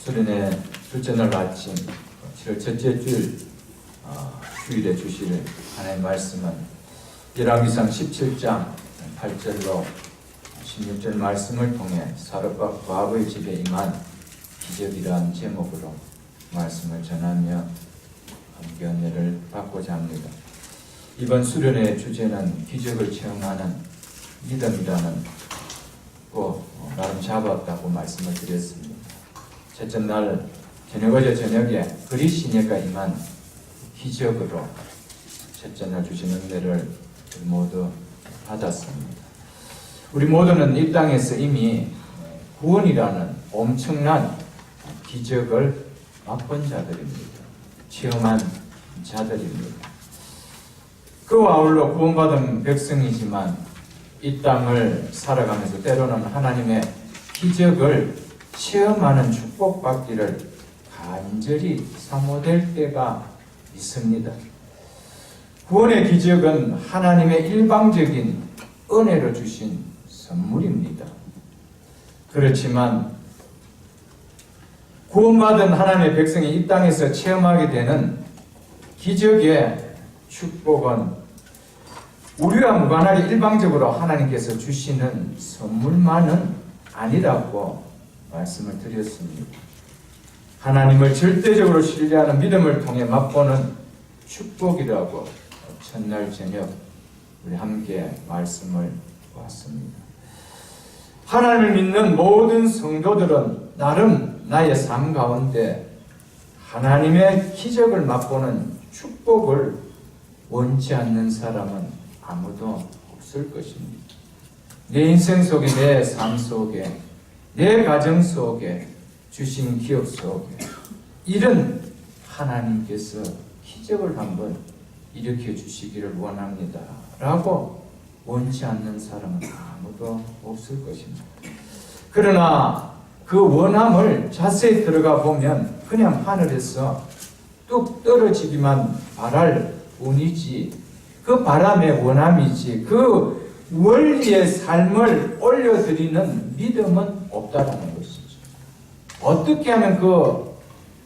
수련회 둘째 날 아침 7월 첫째 주일 주일에 주실 하나님의 말씀은 열왕기상 17장 8절로 16절 말씀을 통해 사렙과 과부의 집에 임한 기적이라는 제목으로 말씀을 전하며 함께 은혜를 받고자 합니다. 이번 수련회의 주제는 기적을 체험하는 믿음이라는 나름 잡았다고 말씀을 드렸습니다. 첫째 날 어제 저녁에 그리시네가 임한 기적으로 첫째 날 주신 은혜를 모두 받았습니다. 우리 모두는 이 땅에서 이미 구원이라는 엄청난 기적을 맛본 자들입니다. 체험한 자들입니다. 그와 아울러 구원받은 백성이지만 이 땅을 살아가면서 때로는 하나님의 기적을 체험하는 축복받기를 간절히 사모될 때가 있습니다. 구원의 기적은 하나님의 일방적인 은혜로 주신 선물입니다. 그렇지만 구원받은 하나님의 백성이 이 땅에서 체험하게 되는 기적의 축복은 우리와 무관하게 일방적으로 하나님께서 주시는 선물만은 아니라고 말씀을 드렸습니다. 하나님을 절대적으로 신뢰하는 믿음을 통해 맛보는 축복이라고 첫날 저녁 우리 함께 말씀을 보았습니다. 하나님을 믿는 모든 성도들은 나름 나의 삶 가운데 하나님의 기적을 맛보는 축복을 원치 않는 사람은 아무도 없을 것입니다. 내 인생 속에, 내 삶 속에, 내 가정 속에, 주신 기업 속에 이런 하나님께서 기적을 한번 일으켜 주시기를 원합니다 라고 원치 않는 사람은 아무도 없을 것입니다. 그러나 그 원함을 자세히 들어가 보면 그냥 하늘에서 뚝 떨어지기만 바랄 뿐이지, 그 바람의 원함이지 그 원리의 삶을 올려드리는 믿음은 없다라는 것이죠. 어떻게 하면 그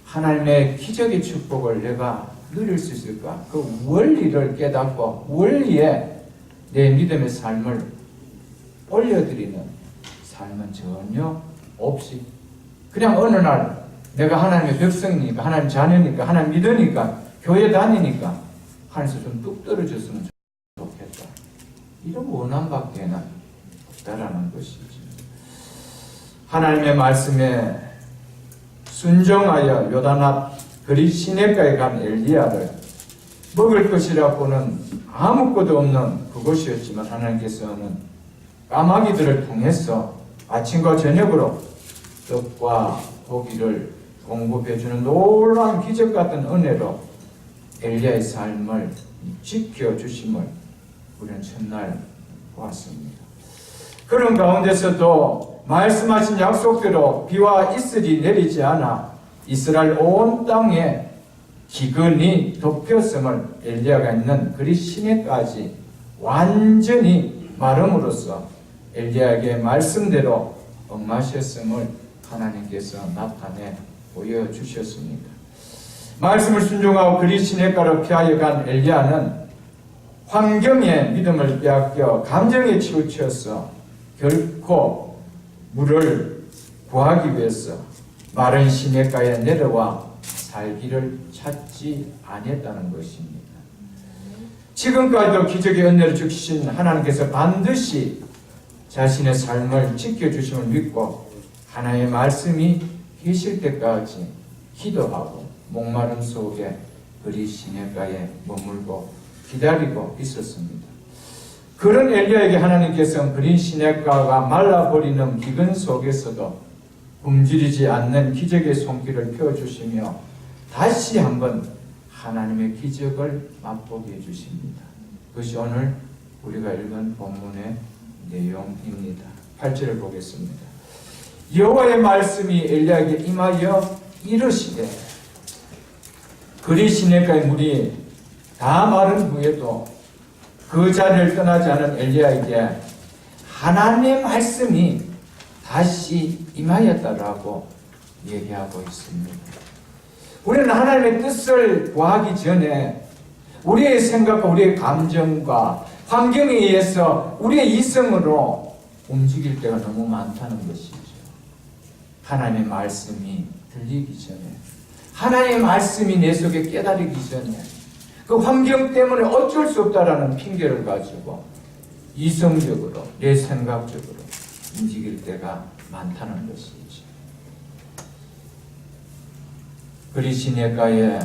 하나님의 기적의 축복을 내가 누릴 수 있을까? 그 원리를 깨닫고 원리에 내 믿음의 삶을 올려드리는 삶은 전혀 없이 그냥 어느 날 내가 하나님의 백성이니까, 하나님 자녀니까, 하나님 믿으니까, 교회 다니니까 하늘에서 좀 뚝 떨어졌으면 좋겠다, 이런 원함밖에는 없다라는 것이죠. 하나님의 말씀에 순종하여 요단 앞 그리 시내가에 간 엘리야를 먹을 것이라고는 아무것도 없는 그곳이었지만 하나님께서는 까마귀들을 통해서 아침과 저녁으로 떡과 고기를 공급해주는 놀라운 기적 같은 은혜로 엘리야의 삶을 지켜주심을 우리는 첫날 보았습니다. 그런 가운데서도 말씀하신 약속대로 비와 이슬이 내리지 않아 이스라엘 온 땅에 기근이 덮였음을 엘리야가 있는 그리 시내까지 완전히 마름으로써 엘리야에게 말씀대로 엄하셨음을 하나님께서 나타내 보여주셨습니다. 말씀을 순종하고 그리 시내가로 피하여 간 엘리야는 환경에 믿음을 빼앗겨 감정에 치우쳐서 결코 물을 구하기 위해서 마른 시내가에 내려와 살기를 찾지 아니했다는 것입니다. 지금까지도 기적의 은혜를 주신 하나님께서 반드시 자신의 삶을 지켜주심을 믿고 하나님의 말씀이 계실 때까지 기도하고 목마름 속에 그리 시내가에 머물고 기다리고 있었습니다. 그런 엘리야에게 하나님께서는 그린 시내가가 말라버리는 기근 속에서도 굶주리지 않는 기적의 손길을 펴주시며 다시 한번 하나님의 기적을 맛보게 해주십니다. 그것이 오늘 우리가 읽은 본문의 내용입니다. 8절을 보겠습니다. 여호와의 말씀이 엘리야에게 임하여 이르시되, 그리 시내가의 물이 다 마른 후에도 그 자리를 떠나지 않은 엘리야에게 하나님의 말씀이 다시 임하였다라고 얘기하고 있습니다. 우리는 하나님의 뜻을 구하기 전에 우리의 생각과 우리의 감정과 환경에 의해서 우리의 이성으로 움직일 때가 너무 많다는 것이죠. 하나님의 말씀이 들리기 전에, 하나님의 말씀이 내 속에 깨달이기 전에, 그 환경 때문에 어쩔 수 없다라는 핑계를 가지고 이성적으로, 내 생각적으로 움직일 때가 많다는 것이죠. 그리시네가에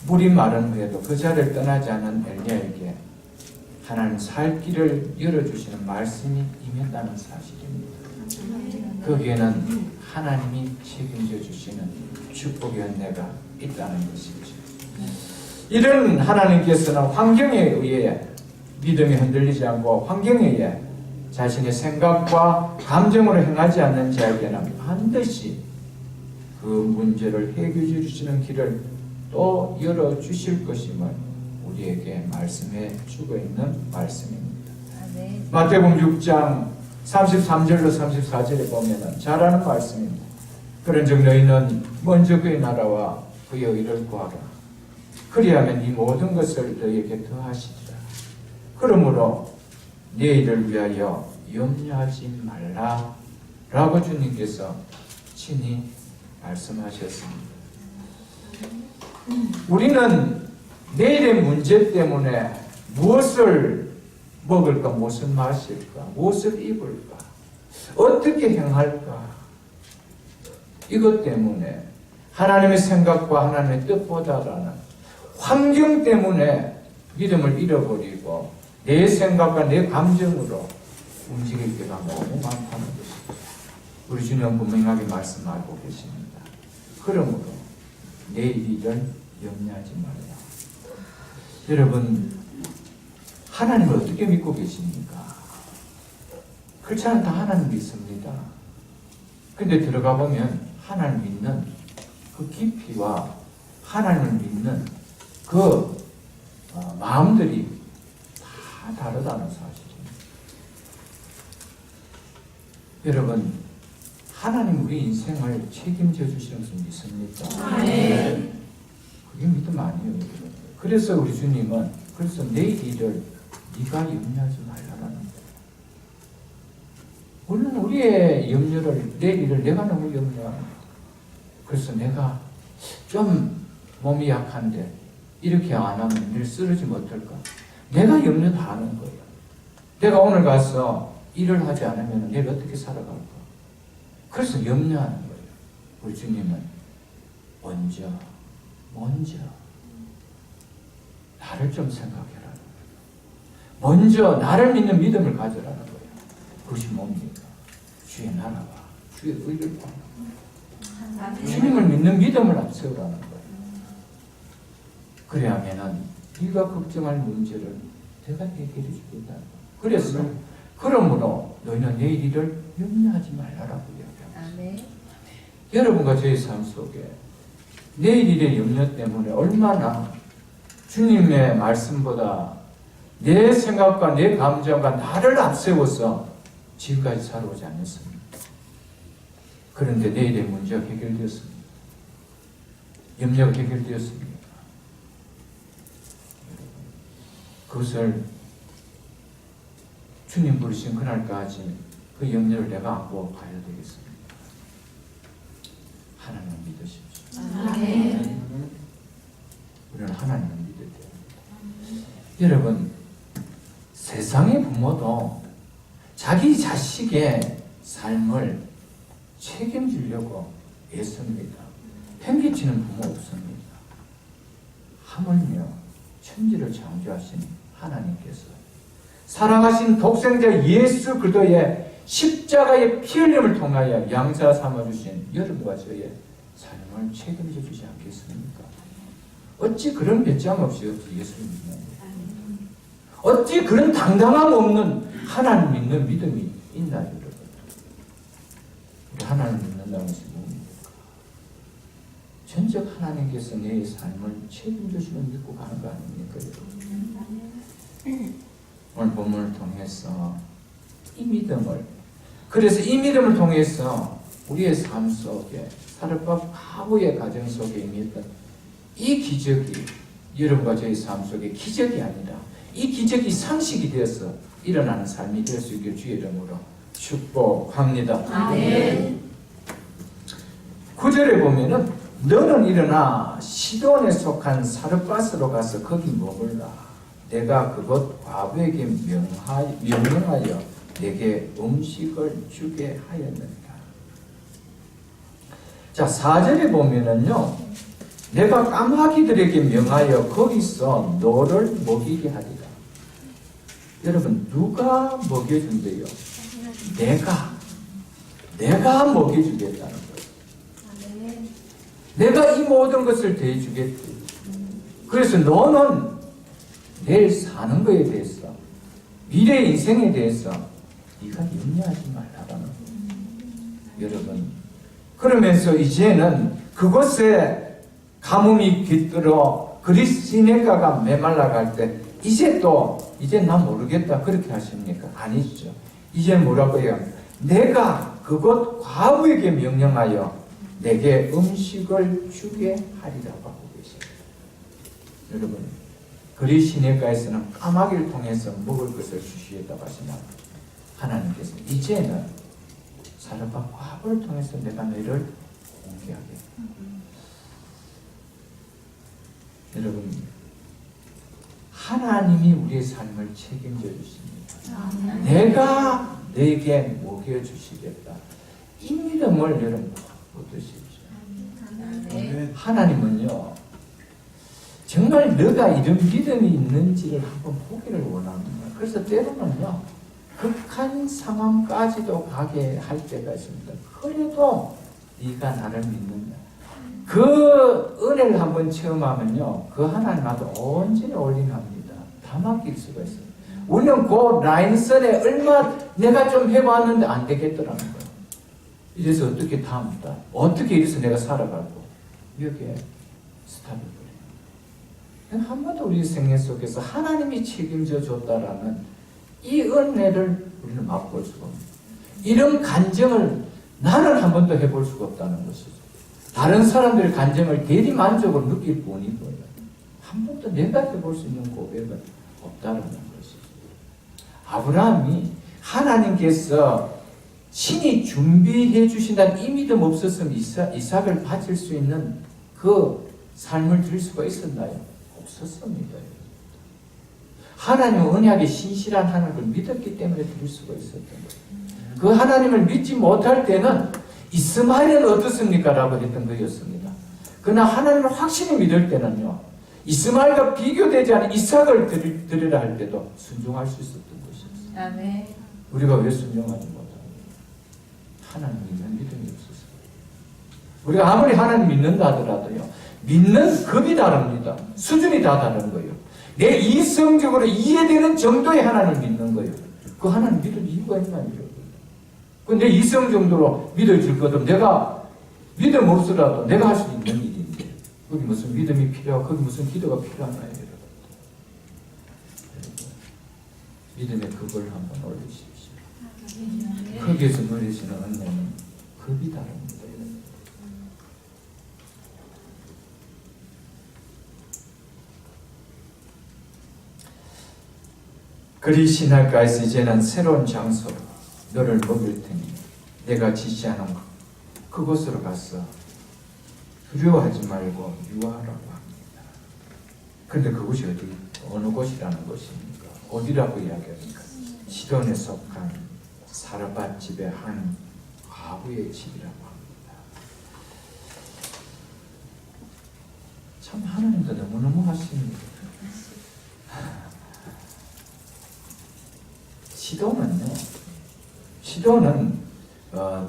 물이 마른 후에도 그 자리를 떠나지 않은 엘리야에게 하나님 살 길을 열어주시는 말씀이 임했다는 사실입니다. 거기에는 하나님이 책임져 주시는 축복의 은혜가 있다는 것이죠. 이런 하나님께서는 환경에 의해 믿음이 흔들리지 않고 환경에 의해 자신의 생각과 감정으로 행하지 않는 자에게는 반드시 그 문제를 해결해 주시는 길을 또 열어주실 것임을 우리에게 말씀해 주고 있는 말씀입니다. 마태복음 6장 33절로 34절에 보면 잘하는 말씀입니다. 그런즉 너희는 먼저 그의 나라와 그의 의를 구하라. 그리하면 이 모든 것을 너희에게 더하시리라. 그러므로 내일을 위하여 염려하지 말라 라고 주님께서 친히 말씀하셨습니다. 우리는 내일의 문제 때문에 무엇을 먹을까, 무엇을 마실까, 무엇을 입을까, 어떻게 행할까, 이것 때문에 하나님의 생각과 하나님의 뜻보다라는 환경 때문에 믿음을 잃어버리고 내 생각과 내 감정으로 움직일 때가 너무 많다는 것입니다. 우리 주님은 분명하게 말씀하고 계십니다. 그러므로 내일 일을 염려하지 말라. 여러분, 하나님을 어떻게 믿고 계십니까? 크리스찬은 다 하나님 믿습니다. 근데 들어가 보면 하나님 믿는 그 깊이와 하나님을 믿는 그 마음들이 다 다르다는 사실입니다. 여러분, 하나님 우리 인생을 책임져 주시는 것을 믿습니까? 네. 그게 믿음 아니에요. 그래서 우리 주님은 그래서 내일 일을 네가 염려하지 말라는 거예요. 물론 우리의 염려를, 내일 일을 내가 너무 염려하는 거예요. 그래서 내가 좀 몸이 약한데 이렇게 안 하면 내일 쓰러지면 어떨까? 내가 염려 다 하는 거예요. 내가 오늘 가서 일을 하지 않으면 내일 어떻게 살아갈까? 그래서 염려하는 거예요. 우리 주님은 먼저 나를 좀 생각해라. 먼저 나를 믿는 믿음을 가져라는 거예요. 그것이 뭡니까? 주의 나라와 주의 의를 구하라. 주님을 믿는 믿음을 앞세우라는 거예요. 그래야면은 네가 걱정할 문제를 내가 해결해 주겠다. 그래서 그러므로 너희는 내일 일을 염려하지 말라라고 이야기합니다. 여러분과 저의 삶 속에 내일 일의 염려 때문에 얼마나 주님의 말씀보다 내 생각과 내 감정과 나를 앞세워서 지금까지 살아오지 않았습니다. 그런데 내일의 문제가 해결되었습니다. 염려가 해결되었습니다. 그것을 주님 부르신 그날까지 그 염려를 내가 안고 가야 되겠습니다. 하나님을 믿으십시오. 아멘. 우리는 하나님을 믿어야 됩니다. 여러분, 세상의 부모도 자기 자식의 삶을 책임지려고 애씁니다. 팽개치는 부모 없습니다. 하물며 천지를 창조하신 하나님께서 사랑하신 독생자 예수 그리스도의 십자가의 피 흘림을 통하여 양자 삼아주신 여러분과 저의 삶을 책임져 주지 않겠습니까? 어찌 그런 배짱 없이 어찌 예수를 믿는 어찌 그런 당당함 없는 하나님 믿는 믿음이 있나요, 여러분? 우리 하나님 믿는다는 것이 뭡니까? 전적 하나님께서 내 삶을 책임져주시면 믿고 가는 거 아닙니까, 여러분? 오늘 본문을 통해서 이 믿음을, 그래서 이 믿음을 통해서 우리의 삶 속에 사르밧 과부의 가정 속에 임했던 이 기적이 여러분과 저의 삶 속에 기적이 아니라 이 기적이 상식이 되어서 일어나는 삶이 될 수 있게 주의 이름으로 축복합니다. 아멘. 9절에 보면은 너는 일어나 시돈에 속한 사르밧으로 가서 거기 머물라. 내가 그곳 과부에게 명령하여 내게 음식을 주게 하였느니라. 자, 4절에 보면은요, 내가 까마귀들에게 명하여 거기서 너를 먹이게 하리라. 여러분, 누가 먹여준대요? 내가 먹여주겠다는 거예요. 내가 이 모든 것을 대해주겠지. 그래서 너는 내일 사는 것에 대해서, 미래 인생에 대해서 네가 염려하지 말라라는 거예요. 여러분, 그러면서 이제는 그곳에 가뭄이 깃들어 그리스도인가가 메말라갈 때 이제 나 모르겠다 그렇게 하십니까? 아니죠. 이제 뭐라고요? 내가 그곳 과부에게 명령하여 내게 음식을 주게 하리라고 하고 계십니다. 여러분, 그리스도인가에서는 까마귀를 통해서 먹을 것을 주시겠다고 하시나 하나님께서 이제는 사르밧 과부를 통해서 내가 너희를 공개하게. 여러분, 하나님이 우리의 삶을 책임져 주십니다. 내가 너에게 먹여주시겠다. 이 믿음을 여러분 얻으십시오. 하나님은요, 정말 너가 이런 믿음이 있는지를 한번 보기를 원합니다. 그래서 때로는요, 극한 상황까지도 가게 할 때가 있습니다. 그래도 네가 나를 믿는다. 그 은혜를 한번 체험하면요, 그 하나님한테 온전히 올인합니다. 다 맡길 수가 있어요. 우리는 그 라인선에 얼마 내가 좀 해봤는데 안 되겠더라는 거예요. 이래서 어떻게 다음다? 어떻게 이래서 내가 살아가고 여기에 스탑해버려요. 한 번도 우리 생애 속에서 하나님이 책임져 줬다라는 이 은혜를 우리는 맛볼 수가 없습니다. 이런 간증을 나는 한 번도 해볼 수가 없다는 것이죠. 다른 사람들의 간증을 대리만족으로 느낄 뿐이고요. 한 번도 내가 해볼 수 있는 고백은 없다는 것이죠. 아브라함이 하나님께서 신이 준비해 주신다는 이 믿음 없었으면 이삭을 바칠 수 있는 그 삶을 드릴 수가 있었나요? 없었습니다. 하나님은 언약의 신실한 하나님을 믿었기 때문에 드릴 수가 있었던 거예요. 그 하나님을 믿지 못할 때는 이스마엘은 어떻습니까? 라고 했던 거였습니다. 그러나 하나님을 확실히 믿을 때는요, 이스마엘과 비교되지 않은 이삭을 드리라 할 때도 순종할 수 있었던 것이었어요. 아멘. 우리가 왜 순종하지 못합니까? 하나님 믿는 믿음이 없었어요. 우리가 아무리 하나님 믿는다 하더라도요, 믿는 급이 다릅니다. 수준이 다 다른 거예요. 내 이성적으로 이해되는 정도의 하나님 믿는 거예요. 그 하나님 믿을 이유가 있나요? 내 이성 정도로 믿어줄 거든 내가 믿음 없으라도 내가 할 수 있는 일인데 거기 무슨 믿음이 필요하고 거기 무슨 기도가 필요하나요? 여러분. 믿음의 급을 한번 올리십시오. 거기에서 누리시는 은혜는 급이 다릅니다. 여러분. 그리 신학가에서 이제는 새로운 장소로 너를 먹일 테니 내가 지시하는 그곳으로 가서 두려워하지 말고 유하라고 합니다. 그런데 그곳이 어느 곳이라는 것입니까? 어디라고 이야기합니까? 시돈에 속한 사르밧 집의 한 과부의 집이라고 합니다. 참 하나님도 너무너무 하십니다. 시돈은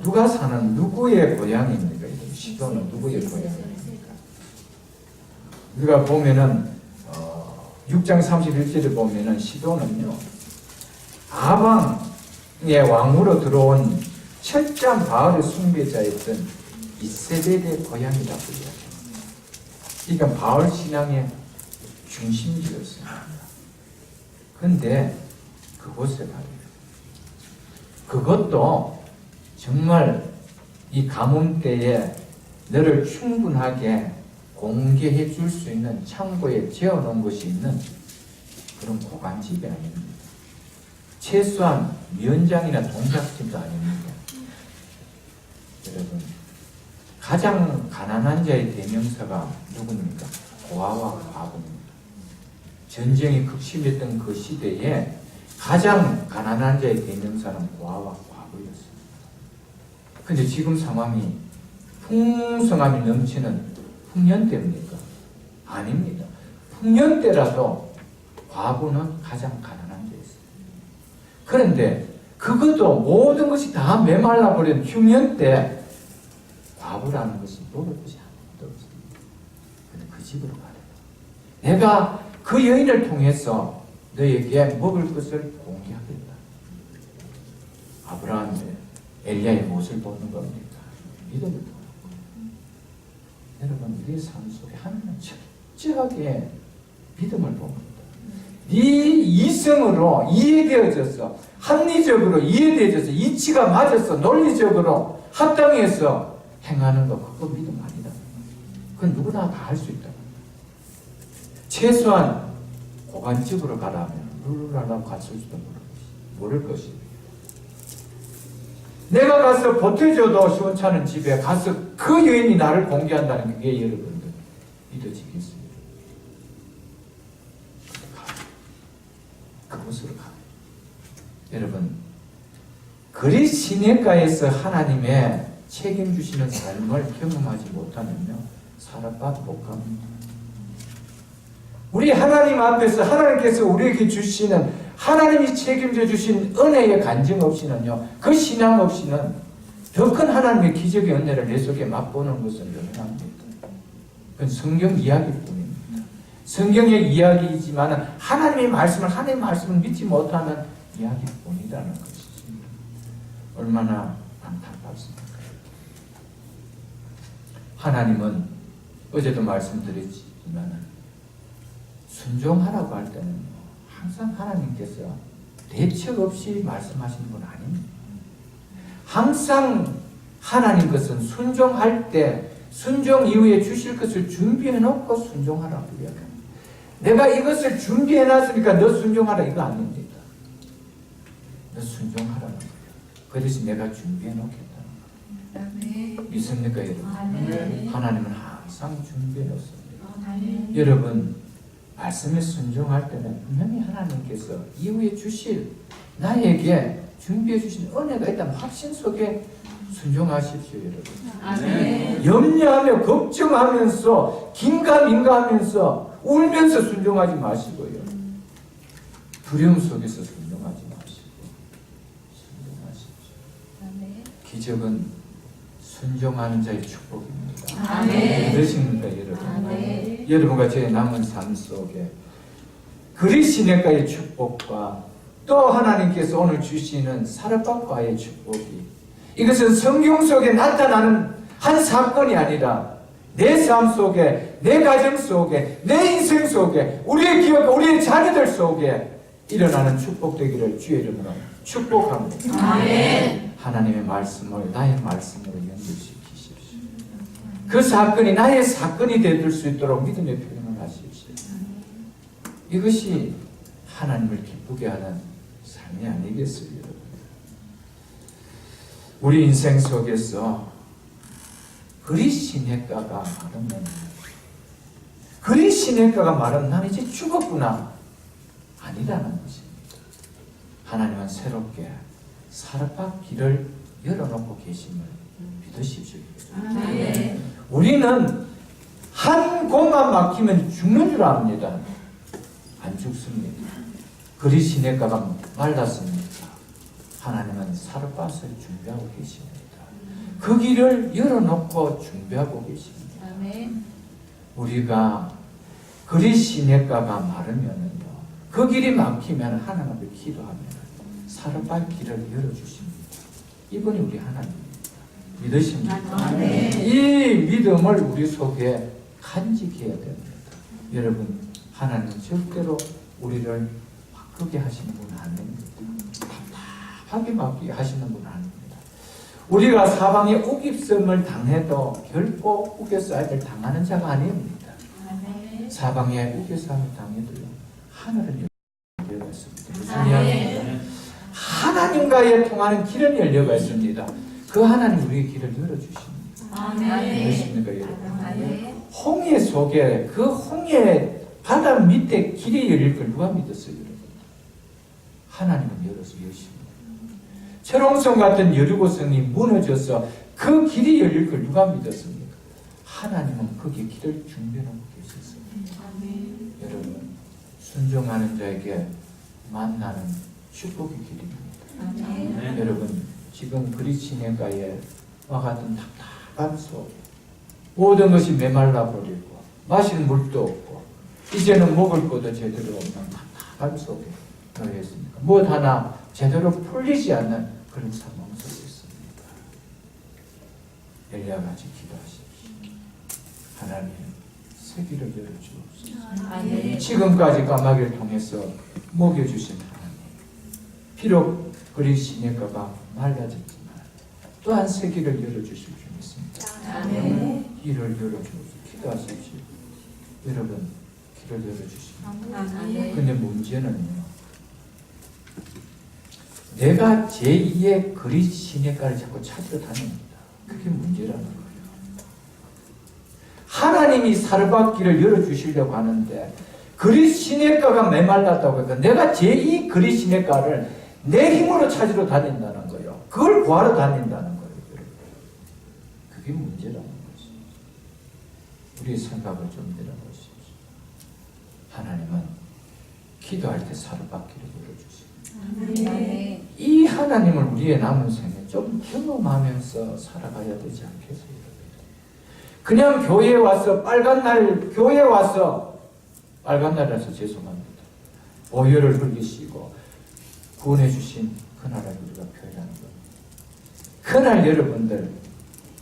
누가 사는 누구의 고향입니까? 시돈은 누구의 고향입니까? 우리가 보면은 6장 31절에 보면은 시돈은요, 아방의 왕으로 들어온 철장 바알의 숭배자였던 이세벨의 고향이라고 이야기합니다. 그러니까 바알 신앙의 중심지였습니다. 그런데 그곳에 가요. 그것도 정말 이 가뭄 때에 너를 충분하게 공개해 줄 수 있는 창고에 재어놓은 것이 있는 그런 고관집이 아닙니다. 최소한 면장이나 동작집도 아닙니다. 여러분, 가장 가난한 자의 대명사가 누굽니까? 고아와 과부입니다. 전쟁이 극심했던 그 시대에 가장 가난한 자의 대명사는 고아와 과부였습니다. 근데 지금 상황이 풍성함이 넘치는 풍년 때입니까? 아닙니다. 풍년 때라도 과부는 가장 가난한 자였어요. 그런데 그것도 모든 것이 다 메말라 버린 흉년 때 과부라는 것이 먹을 것이 아무것도 없습니다. 근데 그 집으로 가래요. 내가 그 여인을 통해서 너에게 먹을 것을 공개하겠다. 아브라함이 엘리야의 무엇을 보는 겁니까? 믿음을 보는 겁니다. 여러분, 우리의 삶 속에 하나님은 철저하게 믿음을 봅니다. 네 이성으로 이해되어져서, 합리적으로 이해되어져서, 이치가 맞아서 논리적으로 합당해서 행하는 거, 그거 믿음 아니다. 그건 누구나 다 할 수 있다. 최소한 고관집으로 가라면 룰루랄라 갔을지도 모를 것입니다. 내가 가서 보태줘도 시원찮은 집에 가서 그 여인이 나를 공개한다는 그게 여러분들 믿어지겠습니다. 그곳으로 가. 여러분, 그리 시냇가에서 하나님의 책임주시는 삶을 경험하지 못하면요, 살아봐도 못 갑니다. 우리 하나님 앞에서 하나님께서 우리에게 주시는, 하나님이 책임져 주신 은혜의 간증 없이는요, 그 신앙 없이는 더 큰 하나님의 기적의 은혜를 내 속에 맛보는 것은 영원합니다. 그건 성경 이야기뿐입니다. 성경의 이야기이지만 하나님의 말씀을 믿지 못하는 이야기뿐이라는 것입니다. 얼마나 안타깝습니까? 하나님은 어제도 말씀드렸지만 순종하라고 할 때는 항상 하나님께서 대책 없이 말씀하시는 건 아닙니다. 항상 하나님 것은 순종할 때 순종 이후에 주실 것을 준비해 놓고 순종하라고 이야기합니다. 내가 이것을 준비해 놨으니까 너 순종하라 이거 아닙니다. 너 순종하라는 거예요. 그 대신 내가 준비해 놓겠다는 거예요. 믿습니까 여러분? 하나님은 항상 준비해 놓습니다. 여러분, 말씀에 순종할 때는 분명히 하나님께서 이후에 주실, 나에게 준비해 주신 은혜가 있다는 확신 속에 순종하십시오, 여러분. 아멘. 염려하며 걱정하면서 긴가민가하면서 울면서 순종하지 마시고요. 두려움 속에서 순종하지 마시고 순종하십시오. 기적은 순종하는 자의 축복입니다. 아멘. 그러십니까, 여러분? 아멘. 여러분과 제 남은 삶 속에 그리 시냇가의 축복과 또 하나님께서 오늘 주시는 사르밧과의 축복이, 이것은 성경 속에 나타나는 한 사건이 아니라 내 삶 속에, 내 가정 속에, 내 인생 속에, 우리의 기업과 우리의 자녀들 속에 일어나는 축복 되기를 주의 이름으로 축복합니다. 아멘. 하나님의 말씀을 나의 말씀으로 연결시키십시오. 그 사건이 나의 사건이 되줄 수 있도록 믿음의 표현을 하십시오. 이것이 하나님을 기쁘게 하는 삶이 아니겠어요, 여러분? 우리 인생 속에서 그리 시냇가가 마르면, 그리 시냇가가 마르면 나는 이제 죽었구나 아니라는 것입니다. 하나님은 새롭게 사르밧 길을 열어놓고 계심을 믿으십시오. 아멘. 우리는 한 곳만 막히면 죽는 줄 압니다. 안 죽습니다. 그리 시냇가가 말랐습니다. 하나님은 사르밧을 준비하고 계십니다. 그 길을 열어놓고 준비하고 계십니다. 아멘. 우리가 그리 시냇가가 마르면은요, 그 길이 막히면 하나님 앞에 기도하면 사르밧 길을 열어주십니다. 이분이 우리 하나님입니다. 믿으십니까? 아멘. 이 믿음을 우리 속에 간직해야 됩니다. 여러분, 하나님 절대로 우리를 바꾸게 하시는 분 아닙니다. 답답하게 바뀌게 하시는 분 아닙니다. 우리가 사방에 우깁성을 당해도 결코 우겨싸임을 당하는 자가 아닙니다. 사방에 우겨싸임을 당해도요, 하늘은 열려가 있습니다. 무슨 이야기입니까? 하나님과의 통하는 길은 열려가 있습니다. 그 하나님 우리의 길을 열어주십니다. 그렇습니까, 여러분? 홍해 속에, 그 홍해 바다 밑에 길이 열릴 걸 누가 믿었어요, 여러분? 하나님은 열어서 여십니다. 철옹성 같은 여리고성이 무너져서 그 길이 열릴 걸 누가 믿었습니까? 하나님은 거기에 길을 준비하고 계셨습니다. 여러분, 순종하는 자에게 만나는 축복의 길입니다. 여러분, 지금 그리스도인가에 와 같은 답답한 속, 모든 것이 메말라 버리고 마실 물도 없고 이제는 먹을 것도 제대로 없는 답답한 속에 놓여있습니까? 무엇 하나 제대로 풀리지 않는 그런 상황 속에 있습니다. 엘리야같이 기도하십시오. 하나님, 세기를 열어주옵소서. 지금까지 까마귀를 통해서 먹여주신 하나님, 비록 그리 시내가가 맑아졌지만 또한 세기를 열어주실 줄 믿습니다. 길을 열어주옵소서. 기도하십시오. 여러분, 길을 열어주십니다. 근데 문제는요, 내가 제2의 그리 시내가를 자꾸 찾으러 다닙니다. 그게 문제라는 거예요. 하나님이 사르밧길을 열어주시려고 하는데 그리 시내가가 메말랐다고 해서 내가 제2 그리 시내가를 내 힘으로 찾으러 다닌다는 거예요. 그걸 구하러 다닌다는 거예요. 그게 문제라는 거죠. 우리의 생각을 좀 내려보십시오. 하나님은 기도할 때 사르밧길을 열어주십니다. 이 하나님을 우리의 남은 생에 좀 경험하면서 살아가야 되지 않겠어요? 그냥 교회에 와서 교회에 와서 빨간 날이라서 죄송합니다. 보혈을 흘리시고 구원해 주신 그날을 우리가 표현하는 겁니다. 그날 여러분들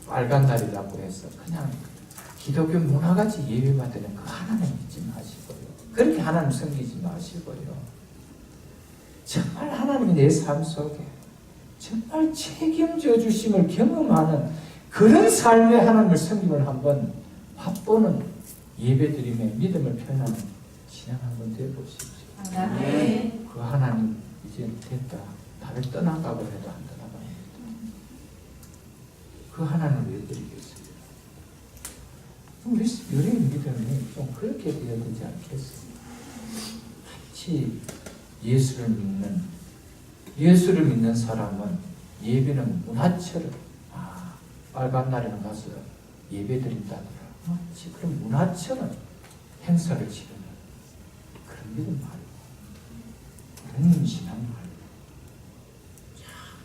빨간 날이라고 해서 그냥 기독교 문화같이 예배만 되는 그 하나님 믿지 마시고요. 그렇게 하나님 섬기지 마시고요. 정말 하나님이 내 삶 속에 정말 책임져 주심을 경험하는 그런 삶의 하나님을 섬김을 한번 맛보는 예배드림의 믿음을 표현하는 신앙 한번 되어보십시오. 그 하나님 이제 됐다. 나를 떠나가고 해도 안 떠나갑니다. 그 하나님을 왜 드리겠어요? 우리 우리의 믿음이 좀 그렇게 되어야 되지 않겠어요? 마치 예수를 믿는 사람은 예배는 문화처럼 빨간 날에는 가서 예배 드린다더라. 마치 그런 문화처럼 행사를 치르는 그런 믿음 말고 그런 신앙 말고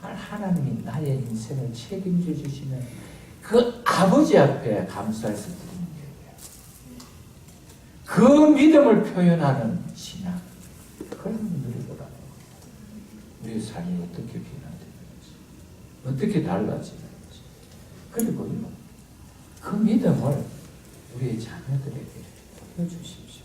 정말 하나님이 나의 인생을 책임져 주시는 그 아버지 앞에 감사해서 드리는 예배, 그 믿음을 표현하는 신앙, 그걸 한번 누려보라는 거예요. 우리의 삶이 어떻게 변화되는지, 어떻게 달라지는지. 그리고요, 그 믿음을 우리의 자녀들에게 보여주십시오.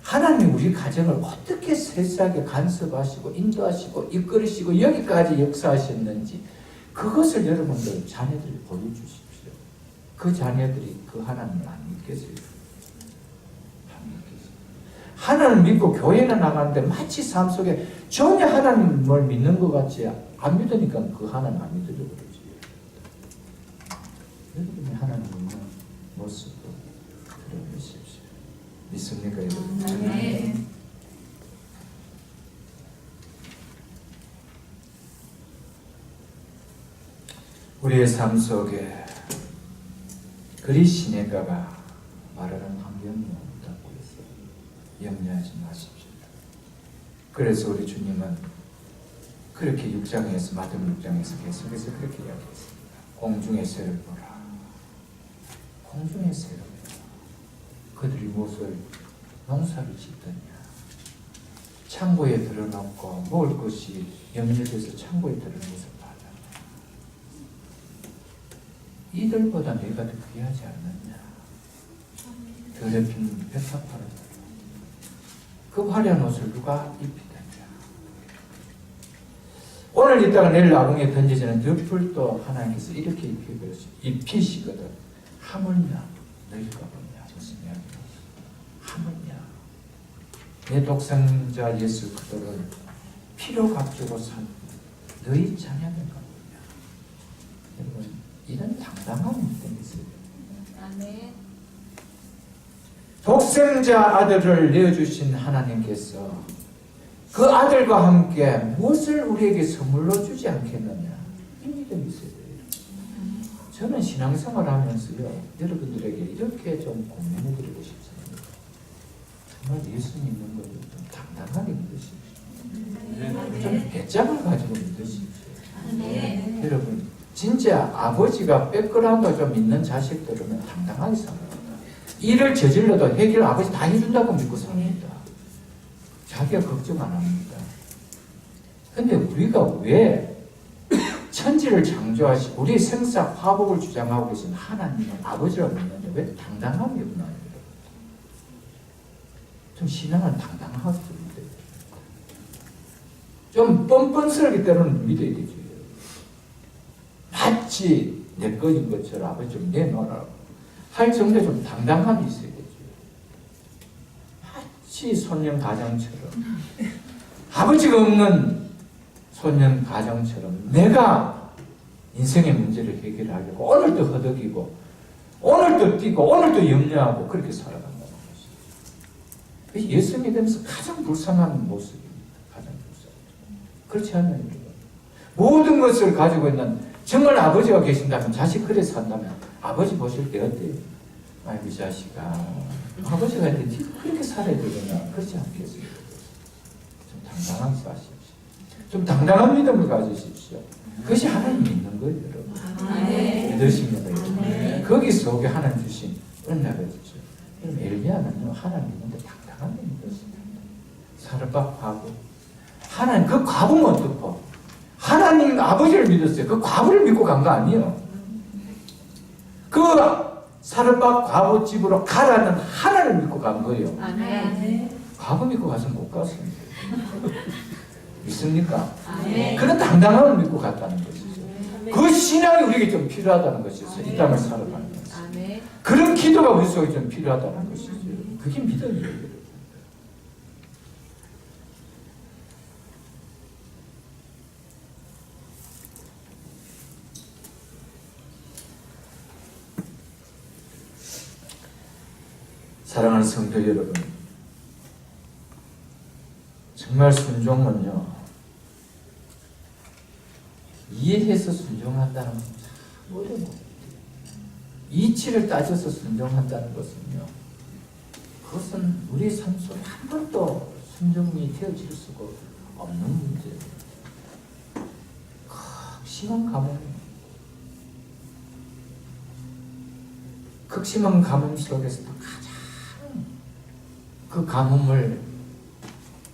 하나님이 우리 가정을 어떻게 세세하게 간섭하시고 인도하시고 이끌으시고 여기까지 역사하셨는지 그것을 여러분들 자녀들이 보여주십시오. 그 자녀들이 그 하나님을 안 믿겠어요? 안 믿겠어요. 하나님을 믿고 교회는 나가는데 마치 삶 속에 전혀 하나님을 믿는 것 같지 안 믿으니까 그 하나님 안 믿으려고 그러지. 여러분이 하나님 믿는 모습도 그려보십시오. 믿습니까, 여러분? 우리의 삶 속에 그리 시내가가 말하는 환경이 없다고 해서 염려하지 마십시오. 그래서 우리 주님은 그렇게 6장에서 마태복음 6장에서 계속해서 그렇게 이야기했습니다. 공중의 새를 보라. 공중의 새를 보라. 그들이 무엇을 농사를 짓더냐. 창고에 들어놓고 먹을 것이 염려돼서 창고에 들어놓아서 팔아. 이들보다 내가 더 귀하지 않느냐. 더럽힌 백합화를 그 화려한 옷을 누가 입히더냐. 오늘 오늘 있다가 내일 나궁에 던져지는 덮을도 하나님께서 이렇게 입히시거든. 하물며 너희가 뭐냐 무슨 이야기야. 하물며 내 독생자 예수 그리스도를 피로 값주고 산 너희 자녀들 같느냐. 여러분 이런 당당함이 있어요. 아멘. 독생자 아들을 내어주신 하나님께서 그 아들과 함께 무엇을 우리에게 선물로 주지 않겠느냐. 이 믿음이 있어야 돼요. 저는 신앙생활 하면서요 여러분들에게 이렇게 좀 고민해 드리고 싶습니다. 정말 예수 믿는 것을 좀 당당하게 믿으십시오. 좀 배짱을 가지고 믿으십시오. 아멘. 여러분 진짜 아버지가 백그라운드 좀 있는 자식들은 당당하게 삽니다. 일을 저질러도 해결 아버지 다 해준다고 믿고 삽니다. 자기가 걱정 안 합니다. 근데 우리가 왜 천지를 창조하시고 우리의 생사 화복을 주장하고 계신 하나님은 아버지라고 믿는데 왜 당당함이 없나요? 좀 신앙은 당당하게 좀 믿어야 돼요. 좀 뻔뻔스럽게 때로는 믿어야 되죠. 마치 내 것인 것처럼 아버지 좀 내놓으라고 할 정도의 좀 당당함이 있어야 되죠. 마치 소년 가정처럼 아버지가 없는 소년 가정처럼 내가 인생의 문제를 해결하려고 오늘도 허덕이고 오늘도 뛰고 오늘도 염려하고 그렇게 살아간다는 것이죠. 예수 믿으면서 가장 불쌍한 모습입니다. 가장 불쌍한. 그렇지 않나요, 여러분? 모든 것을 가지고 있는 정말 아버지가 계신다면 자식 그래 산다면 아버지 보실 때 어때요? 아이고 이 자식아 아버지가 있는데 그렇게 살아야 되겠나? 그렇지 않겠어요? 좀 당당하게 사십시오. 좀 당당한 믿음을 가지십시오. 그것이 하나님 믿는 거예요, 여러분. 믿으십니다, 여러분. 거기 속에 하나님 주신 은혜가 있죠. 그럼 엘리야는요 하나님 믿는데 당당하게 믿었습니다. 사르밧하고 하나님 그 과부는 어떻고? 하나님 아버지를 믿었어요. 그 과부를 믿고 간 거 아니에요. 그 사르밧 과부 집으로 가라는 하나님을 믿고 간 거예요. 아멘. 과부 믿고 가서 못 갔습니다. 믿습니까? 아멘. 그런 당당함을 믿고 갔다는 것이죠. 그 신앙이 우리에게 좀 필요하다는 것이죠. 이 땅을 살아가는 것이죠. 아멘. 그런 기도가 우리 속에 좀 필요하다는 것이죠. 그게 믿음이에요. 사랑하는 성도 여러분, 정말 순종은요 이해해서 순종한다는 건 참 어려운 겁니다. 이치를 따져서 순종한다는 것은요 그것은 우리 삶 속에 한 번도 순종이 되어질 수가 없는 문제예요. 극심한 가뭄입니다. 극심한 가뭄 속에서도 가장 그 가뭄을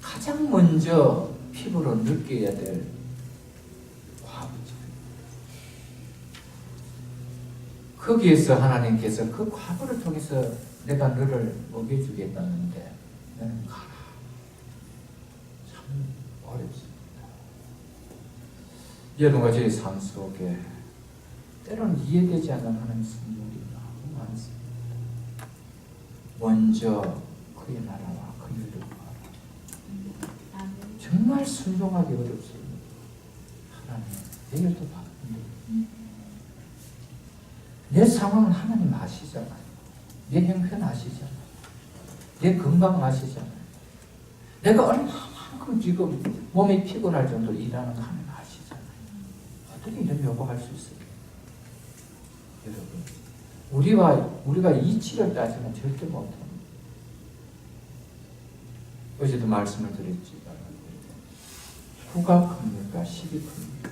가장 먼저 피부로 느껴야 될 과부죠. 거기에서 하나님께서 그 과부를 통해서 내가 너를 먹여주겠다는데 너는 가라. 참 어렵습니다. 여러분과 저의 삶 속에 때로는 이해되지 않는 하나님의 선물이 너무 많습니다. 먼저 그의 나라와 그의 일을 구하라. 정말 순종하기 어렵습니다. 하나님, 내 일도 바쁜데 내 상황은 하나님 아시잖아요. 내 형편 아시잖아요. 내 건강 아시잖아요. 내가 얼마만큼 지금 몸이 피곤할 정도로 일하는 거 하나님 아시잖아요. 어떻게 이런 요구할 수 있을까요? 여러분, 우리가 이치를 따지면 절대 못합니다. 어제도 말씀을 드렸지만 후가 큽니까? 실이 큽니까?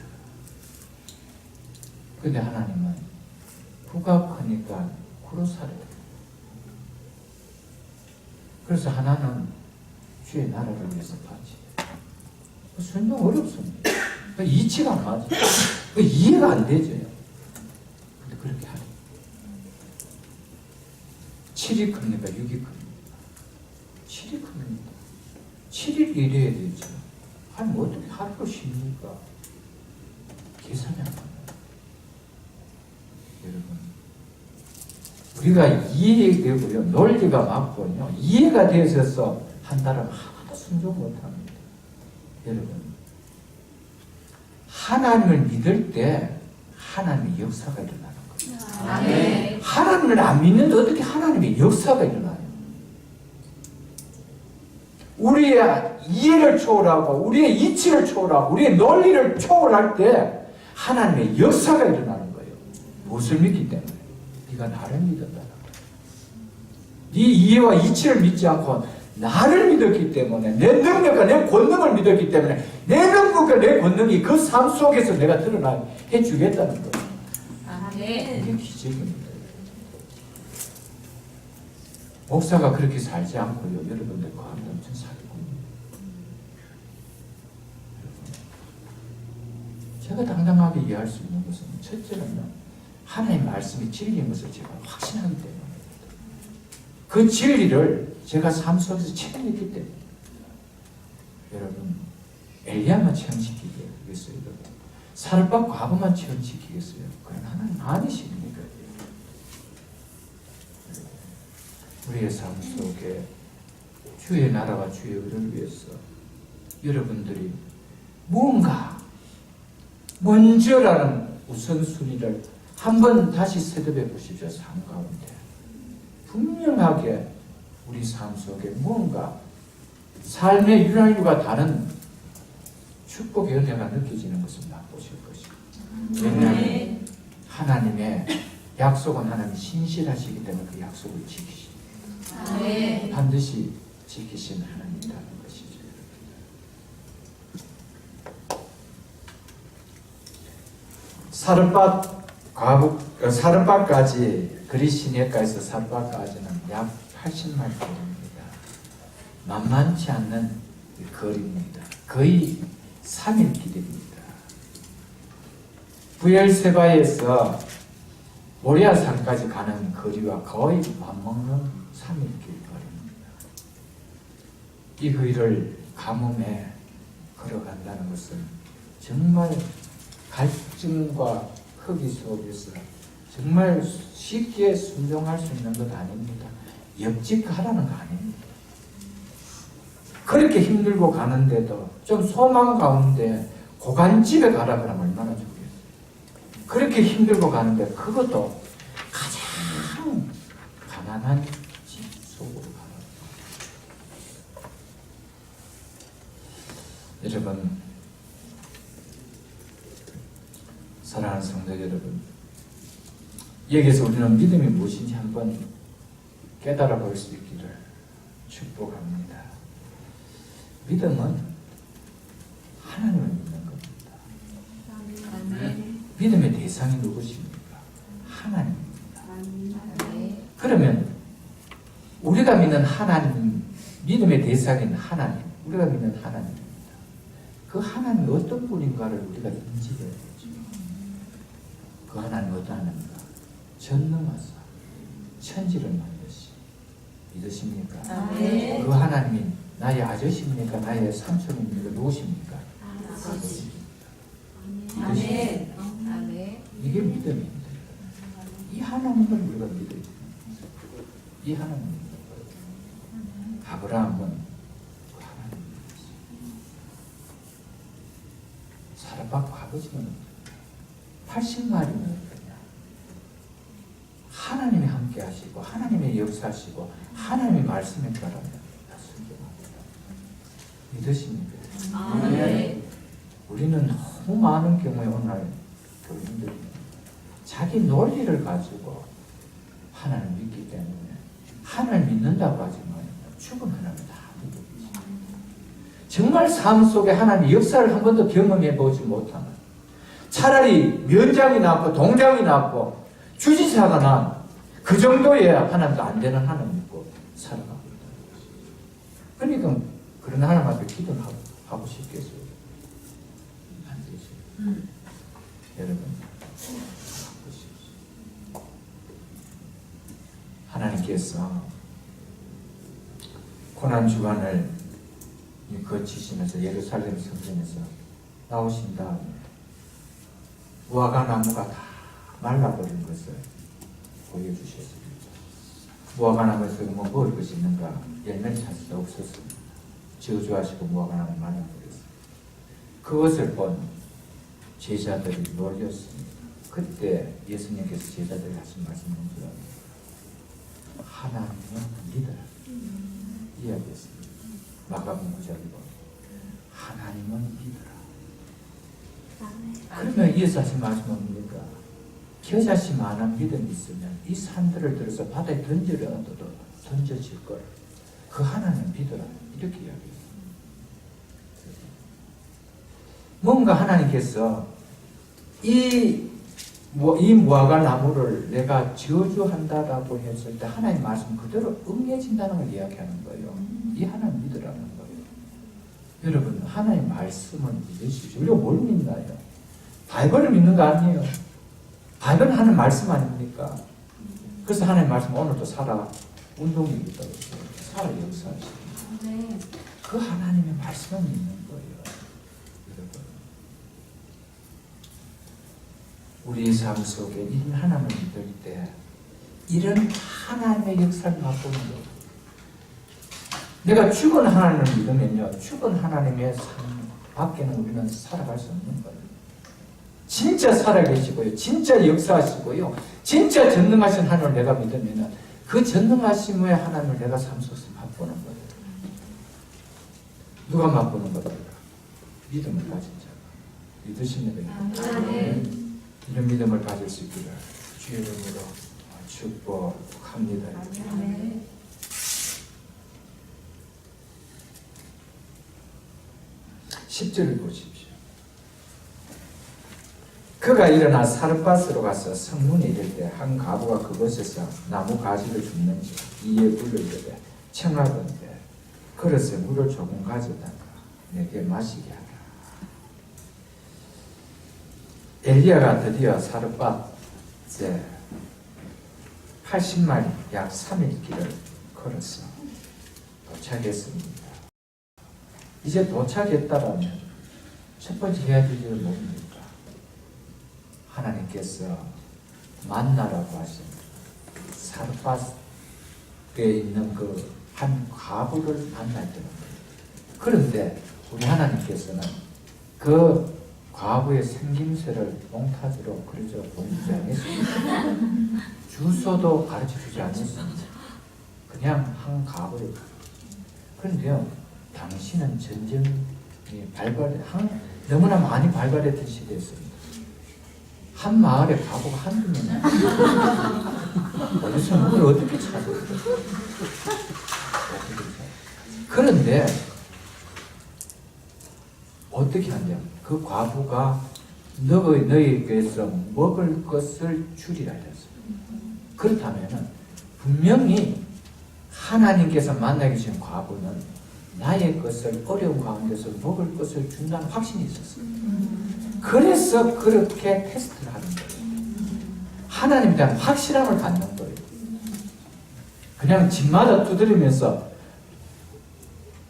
근데 하나님은 후가 크니까 후로 살아야 돼요. 그래서 하나는 주의 나라를 위해서 바치요. 순종 어렵습니다. 이치가 안 맞아요. 이해가 안 되죠. 근데 그렇게 하래요. 7이 큽니까? 6이 큽니까? 7이 큽니다. 7일 일해야 되죠. 아니, 뭐 어떻게 하루를 쉽니까? 계산이 안 가요. 여러분, 우리가 이해되고요, 논리가 맞고요, 이해가 되어서 한다면 하나도 순종 못합니다. 여러분, 하나님을 믿을 때 하나님의 역사가 일어나는 거예요. 아멘. 하나님을 안 믿는데 어떻게 하나님의 역사가 일어나요? 우리의 이해를 초월하고 우리의 이치를 초월하고 우리의 논리를 초월할 때 하나님의 역사가 일어나는 거예요. 무엇을 믿기 때문에? 네가 나를 믿었다. 네 이해와 이치를 믿지 않고 나를 믿었기 때문에, 내 능력과 내 권능을 믿었기 때문에 내 능력과 내 권능이 그 삶 속에서 내가 드러나게 해주겠다는 거예요. 아멘. 이게 기적입니다. 목사가 그렇게 살지 않고요, 여러분들 그 하면 엄청 살고. 제가 당당하게 이해할 수 있는 것은 첫째는요, 하나님의 말씀이 진리인 것을 제가 확신하기 때문에, 그 진리를 제가 삶 속에서 체험했기 때문에. 여러분, 엘리야만 체험시키겠어요? 여러분, 사르밧 과부만 체험시키겠어요? 그건 하나님 아니십니까? 우리의 삶 속에 주의 나라와 주의 의를 위해서 여러분들이 무언가 먼저라는 우선순위를 한번 다시 세대해 보십시오. 삶 가운데 분명하게 우리 삶 속에 무언가 삶의 윤활유가 다른 축복의 은혜가 느껴지는 것을 맛보실 것입니다. 왜냐하면 하나님의 약속은 하나님이 신실하시기 때문에 그 약속을 지키십니다. 아멘. 반드시 지키신 하나님이라는 것이죠. 사르밧까지, 그리시네가에서 사르밧까지는 약 80마일 거리입니다. 만만치 않는 거리입니다. 거의 3일 길입니다. 부엘세바에서 모리아산까지 가는 거리와 거의 맞먹는 3일 길 거리입니다. 이 거리를 가뭄에 걸어간다는 것은 정말 갈증과 허기 속에서 정말 쉽게 순종할 수 있는 것 아닙니다. 역직하라는 거 아닙니다. 그렇게 힘들고 가는데도 좀 소망 가운데 고간집에 가라 그러면 얼마나 좋겠어요. 그렇게 힘들고 가는데 그것도 가장 가난한 집 속으로 가라. 여러분, 사랑하는 성도 여러분, 여기서 우리는 믿음이 무엇인지 한번 깨달아 볼 수 있기를 축복합니다. 믿음은 하나님을 믿는 겁니다. 아멘. 믿음의 대상이 누구십니까? 하나님입니다. 아멘. 그러면 우리가 믿는 하나님, 믿음의 대상인 하나님, 우리가 믿는 하나님입니다. 그 하나님이 어떤 분인가를 우리가 인지해야 되죠. 그 하나님은 어떤 하나님인가? 전능하사 천지를 만드시. 믿으십니까? 아멘. 그 하나님이 나의 아저씨입니까? 나의 삼촌입니까? 누구십니까? 아버지. 믿으십니까? 아멘. 아멘. 이게 믿음입니다. 이 하나님을 우리가 믿어야 됩니다. 이 하나님. 아브라함은 그 하나님 믿었어요. 사르밧 아버지는 80마리는 하나님이 함께 하시고 하나님의 역사하시고 하나님의 말씀에 따르면 다 순종합니다. 믿으십니까? 아멘. 우리는 너무 많은 경우에 오늘 교인들이 자기 논리를 가지고 하나님을 믿기 때문에 하나님을 믿는다고 하지만 죽은 하나님을 다 믿고 있습니다. 정말 삶 속에 하나님의 역사를 한 번도 경험해 보지 못하는, 차라리 면장이 났고 동장이 났고 주지사가 난 그 정도의 하나님도 안 되는 하나님 믿고 살아가고 있다. 그러니까 그런 하나님 앞에 기도하고 싶겠어요? 안 되죠. 여러분, 보십시오. 하나님께서 고난 주간을 거치시면서 예루살렘 성전에서 나오신 다음에 무화과 나무가 다 말라버린 것을 보여주셨습니다. 무화과 나무에서 뭐 먹을 것이 있는가? 열매를 찾을 수 없었습니다. 저주하시고 무화과 나무를 말라버렸습니다. 그것을 본 제자들이 놀렸습니다. 그때 예수님께서 제자들이 하신 말씀은 뭐라고요? 하나님은 믿어라. 이야기했습니다. 마가복음 9장이고 하나님은 믿어라. 그러면 이어서 하신 말씀은 뭡니까? 겨자씨만한 믿음이 있으면 이 산들을 들어서 바다에 던지려도 던져질 걸. 그 하나님 믿어라. 이렇게 이야기했습니다. 뭔가 하나님께서 이 무화과 나무를 내가 저주한다라고 했을 때 하나님 말씀 그대로 응해진다는 걸 이야기하는 거예요. 이 하나님 믿으라는 거예요. 여러분 하나님 말씀을 믿으십시오. 우리가 뭘 믿나요? 바이블을 믿는 거 아니에요. 바이블은 하나님 말씀 아닙니까? 그래서 하나님 말씀 오늘도 살아 운동이기도 하고 살아 역사하시고 그 하나님의 말씀을 믿는 거예요. 여러분 우리 삶 속에 이런 하나님을 믿을 때 이런 하나님의 역사를 맛보는 거예요. 내가 죽은 하나님을 믿으면요 죽은 하나님의 삶 밖에는 우리는 살아갈 수 없는 거예요. 진짜 살아계시고요 진짜 역사하시고요 진짜 전능하신 하나님을 내가 믿으면 그 전능하심의 하나님을 내가 삶 속에서 맛보는 거예요. 누가 맛보는 거예요? 믿음을 가진 자가. 믿으십니까? 이런 믿음을 가질 수 있기를 주의 이름으로 축복합니다. 10절을 보십시오. 그가 일어나 사르밧으로 가서 성문에 이를 때 한 과부가 그곳에서 나무 가지를 줍는지 이에 물을 이르되 청하건대 그릇에 물을 조금 가져다가 내게 마시게 하라. 엘리야가 드디어 사르밧에 80마일 약 3일 길을 걸어서 도착했습니다. 이제 도착했다라면 첫 번째 해야 될 일은 뭡니까? 하나님께서 만나라고 하신 사르밧에 있는 그 한 과부를 만날 때는 거예요. 그런데 우리 하나님께서는 그 과부의 생김새를 몽타주로 보여주지 않았습니다. 주소도 가르쳐 주지 않았습니다. 그냥 한 과부를. 그런데요, 당시는 전쟁이 너무나 많이 발발했던 시대였습니다. 한 마을에 과부가 한두 명. 어디서 누굴 어떻게 찾아요? 그런데 어떻게 하냐? 그 과부가 너희에게서 먹을 것을 주리라 했습니다. 그렇다면 분명히 하나님께서 만나게 주신 과부는 나의 것을 어려운 가운데서 먹을 것을 준다는 확신이 있었습니다. 그래서 그렇게 테스트를 하는 거예요. 하나님에 대한 확실함을 갖는 거예요. 그냥 집마다 두드리면서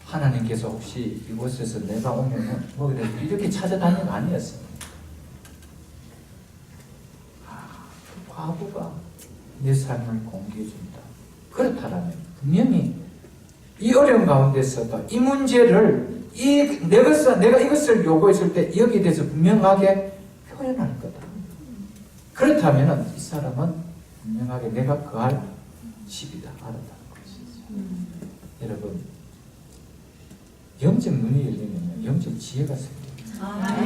하나님께서 혹시 이곳에서 내가 오면 먹게 되고 이렇게 찾아다니는 거 아니었습니다. 그 과부가 내 삶을 공개해준다. 그렇다면 분명히 이 어려운 가운데서도 이 문제를 내가 이것을 요구했을 때 여기에 대해서 분명하게 표현할 거다. 그렇다면 이 사람은 분명하게 내가 거할 집이다. 알았다는 것이죠. 여러분, 영적 눈이 열리면 영적 지혜가 생깁니다.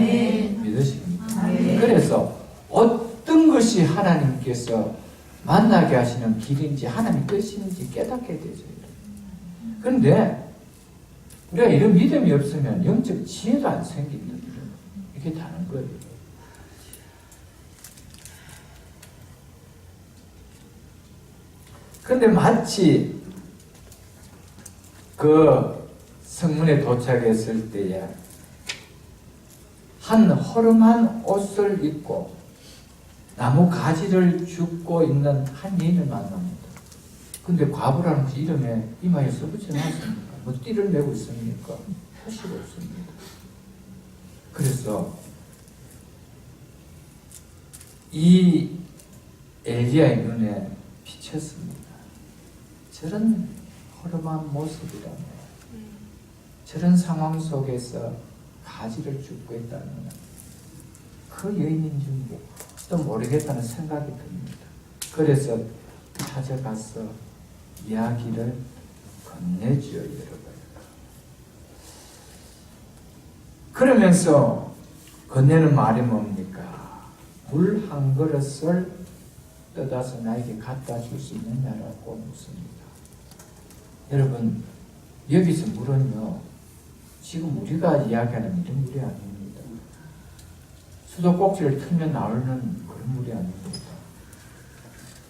믿으십니까? 그래서 어떤 것이 하나님께서 만나게 하시는 길인지 하나님의 뜻인지 깨닫게 되죠. 그런데 우리가 이런 믿음이 없으면 영적 지혜가 안 생깁니다. 이게 다른 거예요. 그런데 마치 그 성문에 도착했을 때에 한 허름한 옷을 입고 나무 가지를 줍고 있는 한 여인을 만납니다. 근데 과부라는 것이 이름에 이마에 써붙지 않았습니까? 뭐 띠를 메고 있습니까? 표시가 없습니다. 그래서 이 엘리야의 눈에 비쳤습니다. 저런 허름한 모습이라면, 저런 상황 속에서 가지를 줍고 있다는 그 여인인 줄도 모르겠다는 생각이 듭니다. 그래서 찾아가서 이야기를 건네죠, 여러분. 그러면서 건네는 말이 뭡니까? 물 한 그릇을 떠다서 나에게 갖다 줄 수 있느냐라고 묻습니다. 여러분, 여기서 물은요, 지금 우리가 이야기하는 이런 물이 아닙니다. 수도꼭지를 틀면 나오는 그런 물이 아닙니다.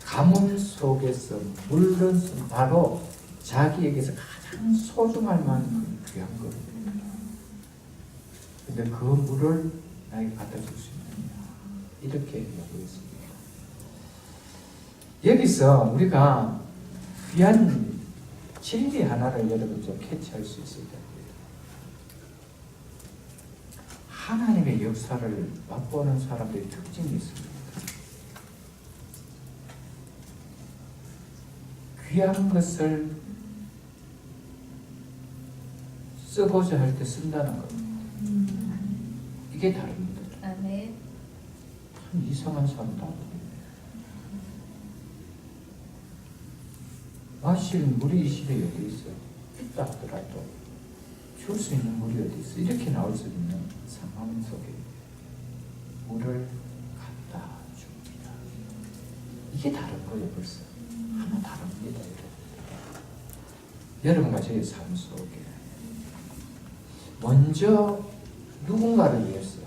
가뭄 속에서 물은 바로 자기에게서 가장 소중할 만큼 귀한 겁니다. 근데 그 물을 나에게 갖다 줄 수 있느냐, 이렇게 요구했습니다. 여기서 우리가 귀한 진리 하나를 여러분 좀 캐치할 수 있을 텐데, 하나님의 역사를 맛보는 사람들의 특징이 있습니다. 귀한 것을 쓰고자 할 때 쓴다는 겁니다. 이게 다릅니다. 아멘. 참 이상한 사람도 마실 물이 이 집에 여기 있어. 있다 하더라도 줄 수 있는 물이 어디 있어. 이렇게 나올 수 있는 상황 속에 물을 갖다 줍니다. 이게 다른 거예요, 벌써. 하나 다릅니다. 여러분과 저의 삶 속에 먼저 누군가를 위해서,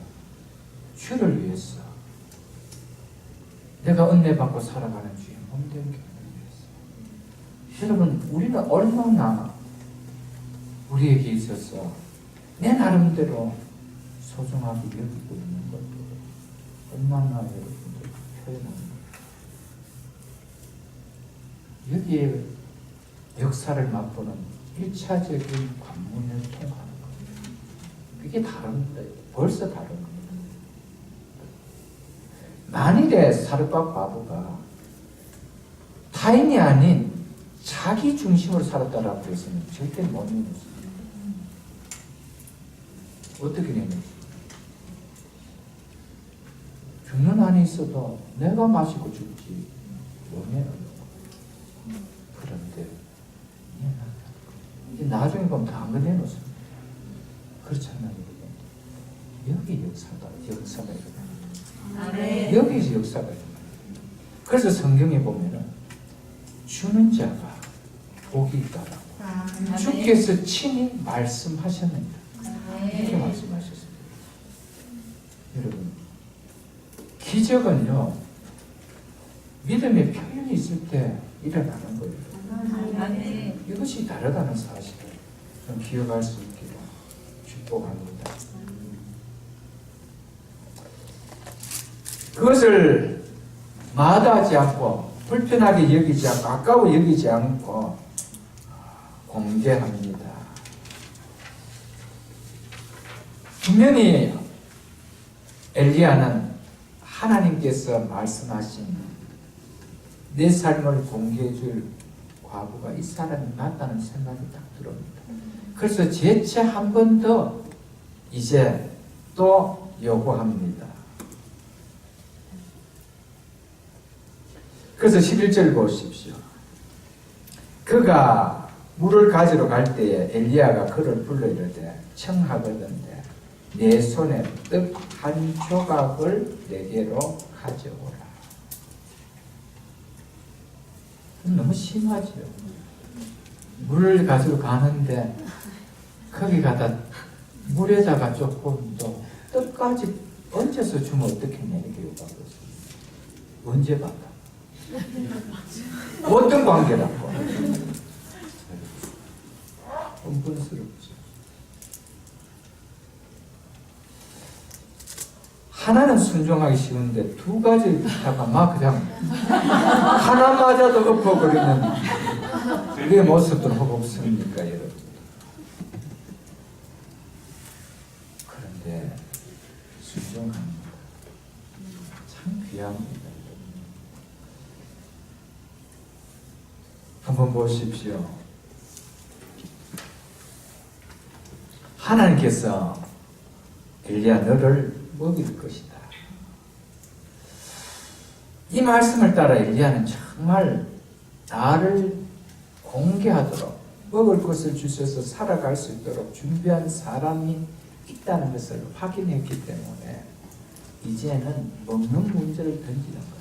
주를 위해서 내가 은혜 받고 살아가는 주의 몸된 교회를 위해서. 여러분, 우리는 얼마나 우리에게 있어서 내 나름대로 소중하게 여기고 있는 것도 얼마나 여러분들 표현합니다. 여기에 역사를 맛보는 1차적인 관문을 통하는 겁니다. 그게 다릅니다. 벌써 다른 겁니다. 만일에 사르밧 바보가 타인이 아닌 자기 중심으로 살았다라고 해서는 절대 못 내놓습니다. 어떻게 내놓습니까? 죽는 한이 있어도 내가 마시고 죽지 못 내놓는 거예요. 그런데 나중에 보면 다 안 내놓습니다. 그렇잖아요. 여기 역사가 일어나요. 아멘. 여기서 역사가 일어나요. 그래서 성경에 보면은 주는 자가 복이 있다라고 아멘. 주께서 친히 말씀하셨느니라, 이렇게 아멘. 말씀하셨습니다. 여러분, 기적은요, 믿음의 표현이 있을 때 일어나는 거예요. 아멘. 이것이 다르다는 사실을 좀 기억할 수 있기를 축복합니다. 그것을 마다하지 않고, 불편하게 여기지 않고, 아까워 여기지 않고 공개합니다. 분명히 엘리야는 하나님께서 말씀하신 내 삶을 공개해 줄 과부가 이 사람이 맞다는 생각이 딱 들어옵니다. 그래서 재차 한 번 더 이제 또 요구합니다. 그래서 11절 보십시오. 그가 물을 가지러 갈 때에 엘리야가 그를 불러 이르되 청하거든데 내 손에 떡 한 조각을 내게로 가져오라. 너무 심하죠. 물을 가지러 가는데 거기 가다 물에다가 조금 더 떡까지 얹어서 주면 어떻겠냐, 이렇게 요구하고 있습니다. 언제 받아? 어떤 관계라고? 뻔뻔스럽죠. 하나는 순종하기 쉬운데 두 가지를 부탁하면 막 그냥 하나마저도 엎어버리는 우리의 모습들은 혹 없습니까, 여러분? 그런데 순종합니다. 참 귀한 귀합니다. 한번 보십시오. 하나님께서 엘리야 너를 먹일 것이다. 이 말씀을 따라 엘리야는 정말 나를 공개하도록 먹을 것을 주셔서 살아갈 수 있도록 준비한 사람이 있다는 것을 확인했기 때문에 이제는 먹는 문제를 던지는 거예요.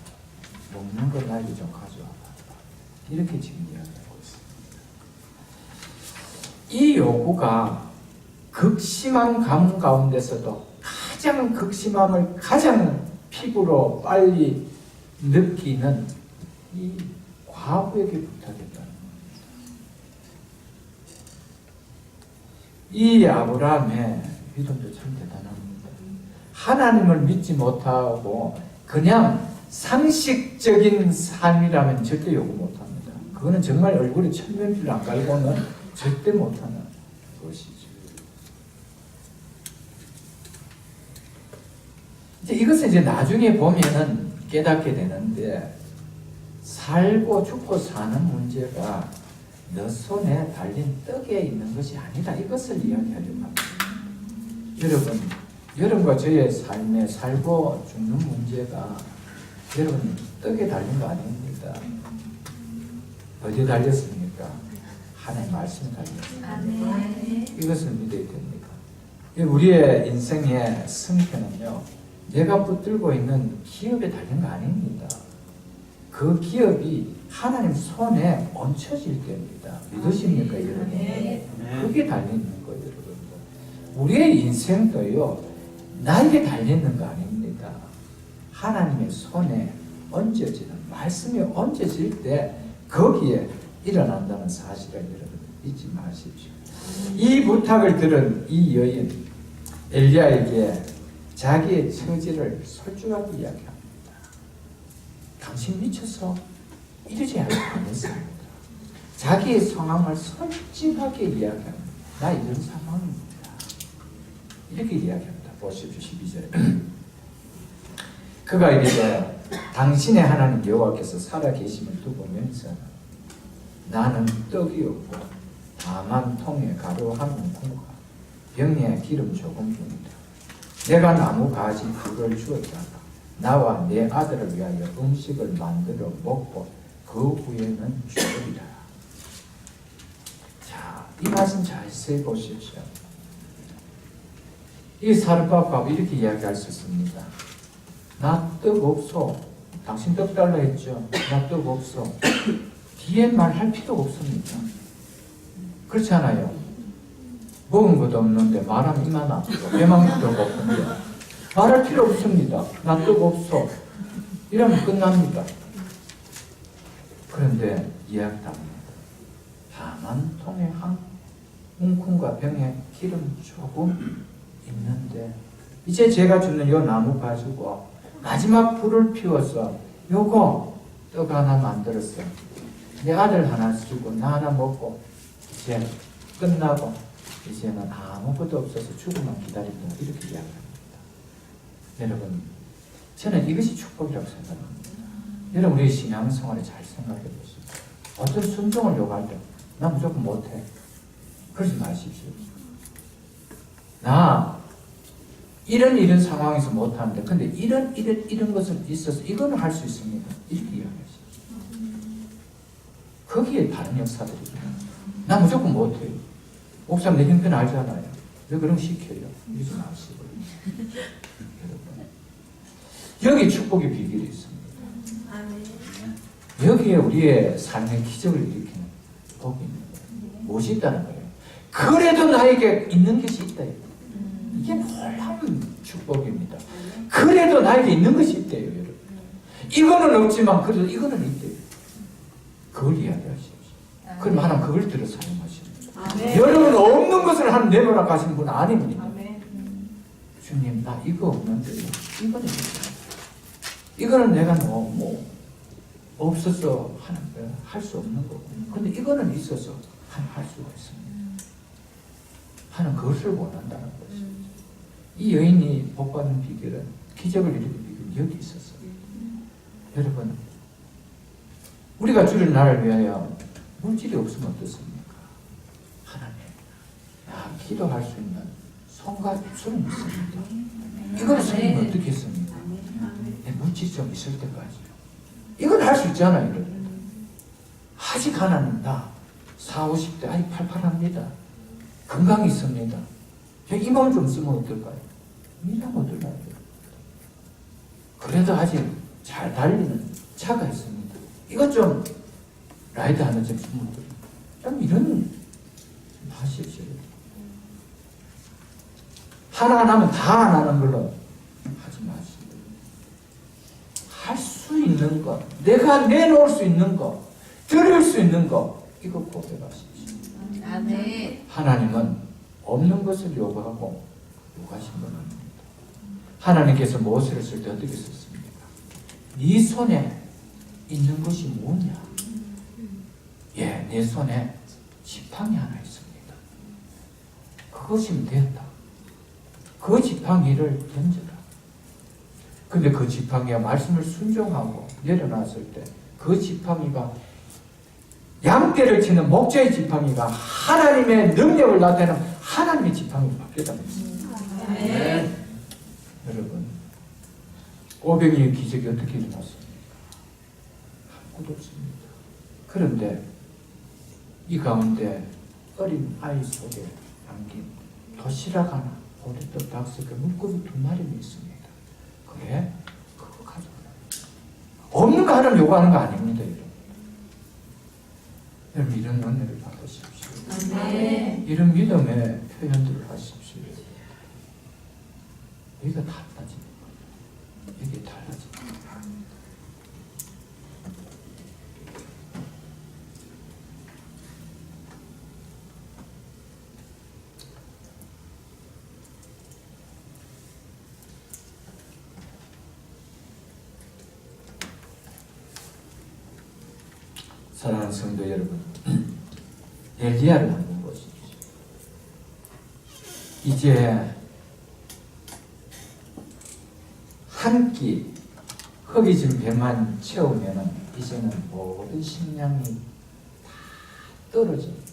먹는 걸 나에게 좀 가져와 봐라. 이렇게 지금 이야기하고 있습니다. 이 요구가 극심한 가뭄 가운데서도 가장 극심함을 가장 피부로 빨리 느끼는 이 과부에게 부탁했다는 거예요. 이 아브라함의 믿음도 참 대단합니다. 하나님을 믿지 못하고 그냥 상식적인 삶이라면 절대 요구 못합니다. 그거는 정말 얼굴에 천면피를 안 깔고는 절대 못하는 것이죠. 이것은 이제 나중에 보면은 깨닫게 되는데, 살고 죽고 사는 문제가 너 손에 달린 떡에 있는 것이 아니다. 이것을 이야기하려고 합니다. 여러분과 저의 삶에 살고 죽는 문제가 여러분 떡에 달린 거 아닙니다. 어디에 달렸습니까? 하나님의 말씀에 달렸습니다. 이것을 믿어야 됩니다. 우리의 인생의 승패는요, 내가 붙들고 있는 기업에 달린 거 아닙니다. 그 기업이 하나님 손에 얹혀질 때입니다. 믿으십니까, 여러분? 그게 달려있는 거예요, 여러분. 우리의 인생도요, 나에게 달려있는 거 아닙니다. 하나님의 손에 얹어지는, 말씀이 얹어질 때 거기에 일어난다는 사실을 여러분 잊지 마십시오. 이 부탁을 들은 이 여인 엘리야에게 자기의 처지를 솔직하게 이야기합니다. 당신 미쳐서 이러지 않았습니다. 자기의 상황을 솔직하게 이야기합니다. 나 이런 상황입니다. 이렇게 이야기합니다. 보십시오. 12절에 그가 이르되 당신의 하나님 여호와께서 살아계심을 두고 맹세하노라. 나는 떡이 없고 다만 통에 가루 한 움큼과 병에 기름 조금 뿐이다. 내가 나무 가지 그걸 주었다가 나와 내 아들을 위하여 음식을 만들어 먹고 그 후에는 죽으리라. 자, 이 말씀 자세히 보십시오. 이 사르밧하고 이렇게 이야기할 수 있습니다. 나 떡 없어. 당신 떡 달라 했죠. 나 떡 없어. 뒤에 말할 필요 없습니다. 그렇지 않아요? 먹은 것도 없는데 말하면 이만 아프고 배망도 고픈데 말할 필요 없습니다. 나 떡 없어. 이러면 끝납니다. 그런데 이야기합니다. 다만 통에 한 웅큼과 병에 기름 조금 있는데 이제 제가 주는 요 나무 가지고 마지막 불을 피워서 요거 떡 하나 만들었어. 내 아들 하나 주고 나 하나 먹고 이제 끝나고 이제는 아무것도 없어서 죽음만 기다린다. 이렇게 이야기합니다. 여러분, 저는 이것이 축복이라고 생각합니다. 여러분, 우리 신앙생활에 잘 생각해 보십시오. 어떤 순종을 요구할 때 나 무조건 못해. 그러지 마십시오. 나 이런 상황에서 못하는데 근데 이런 것은 있어서 이거는 할 수 있습니다. 이렇게 이야기하십시오. 거기에 다른 역사들이 나 무조건 못해요. 옥상 내 형편 알잖아요. 왜 그런 거 시켜요? 이러지 마시고. 여기 축복의 비결이 있습니다. 여기에 우리의 삶의 기적을 일으키는 복이 있는 거예요. 무엇이 있다는 거예요? 그래도 나에게 있는 것이 있다. 이게 놀라운 축복입니다. 그래도 나에게 있는 것이 있대요, 여러분. 이거는 없지만 그래도 이거는 있대요. 그걸 이야기하십시오. 그럼 하나님 그걸 들어 사용하십니다. 여러분 없는 것을 하나님 내놓으라 하시는 분은 아닙니다. 주님 나 이거 없는데요. 이거는 있어요. 이거는 내가 뭐 없어서 할 수 없는 거고. 근데 이거는 있어서 할 수가 있습니다. 하는 그것을 원한다는 것입니다. 이 여인이 복받는 비결은 기적을 일으키는 비결은 여기 있었어요. 여러분, 우리가 주를 나를 위하여 물질이 없으면 어떻습니까? 하나님, 기도할 수 있는 손과 입술은 있습니다. 이걸 선생님 어떻게 했습니까? 물질이 좀 있을 때까지. 이건 할 수 있잖아요. 이런. 아직 하나님 나 40, 50대 아직 팔팔합니다. 건강이 있습니다. 이 몸을 좀 쓰면 어떨까요? 이러면 어떨까요? 그래도 아직 잘 달리는 차가 있습니다. 이것 좀 라이드 하나 좀 주면 어떨까요? 좀 이런 좀 하십시오. 하나 안 하면 다 안 하는 걸로 하지 마시고 할 수 있는 것, 내가 내놓을 수 있는 것, 드릴 수 있는 것, 이거 고백하십시오. 아멘. 하나님은 없는 것을 요구하고 요구하신 건 아닙니다. 하나님께서 모세를 쓸 때 어떻게 썼습니까? 네 손에 있는 것이 뭐냐? 예, 내 손에 지팡이 하나 있습니다. 그것이면 됐다. 그 지팡이를 던져라. 근데 그 지팡이가 말씀을 순종하고 내려놨을 때 그 지팡이가 양떼를 치는 목자의 지팡이가 하나님의 능력을 나타내는 하나님의 지팡이로 바뀌었다는 것입니다. 네. 여러분, 오병이의 기적이 어떻게 일어났습니까? 아무것도 없습니다. 그런데 이 가운데 어린 아이 속에 담긴 도시락 하나, 보리떡 5개, 물고기 2마리는 있습니다. 그래? 그거 가져오라. 없는 거 하나는 요구하는 거 아닙니다. 여러분, 이런 은혜를 받으십시오. 아멘. 이런 믿음의 표현들을 하십시오. 여기가 달라지는 거예요. 여기 달라지는 거예요. 사랑하는 성도 여러분, 엘리야를 한번 보십시오. 이제 한 끼 허기진 배만 채우면은 이제는 모든 식량이 다 떨어집니다.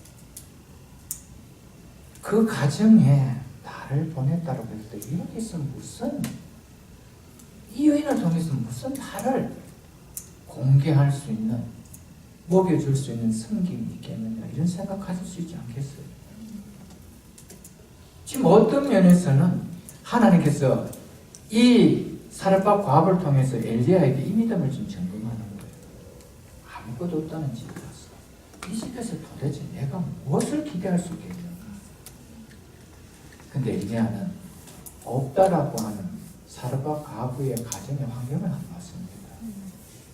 그 가정에 나를 보냈다고 했을 때 여기서 무슨 이 여인을 통해서 무슨 나를 공개할 수 있는, 먹여줄 수 있는 성김이 있겠느냐, 이런 생각 가질 수 있지 않겠어요? 지금 어떤 면에서는 하나님께서 이 사렙과 과합을 통해서 엘리야에게 이 믿음을 좀 점검하는 거예요. 아무것도 없다는 집이라서 이 집에서 도대체 내가 무엇을 기대할 수 있겠는가? 근데 엘리야는 없다라고 하는 사렙과 과합의 가정의 환경을 안 봤습니다.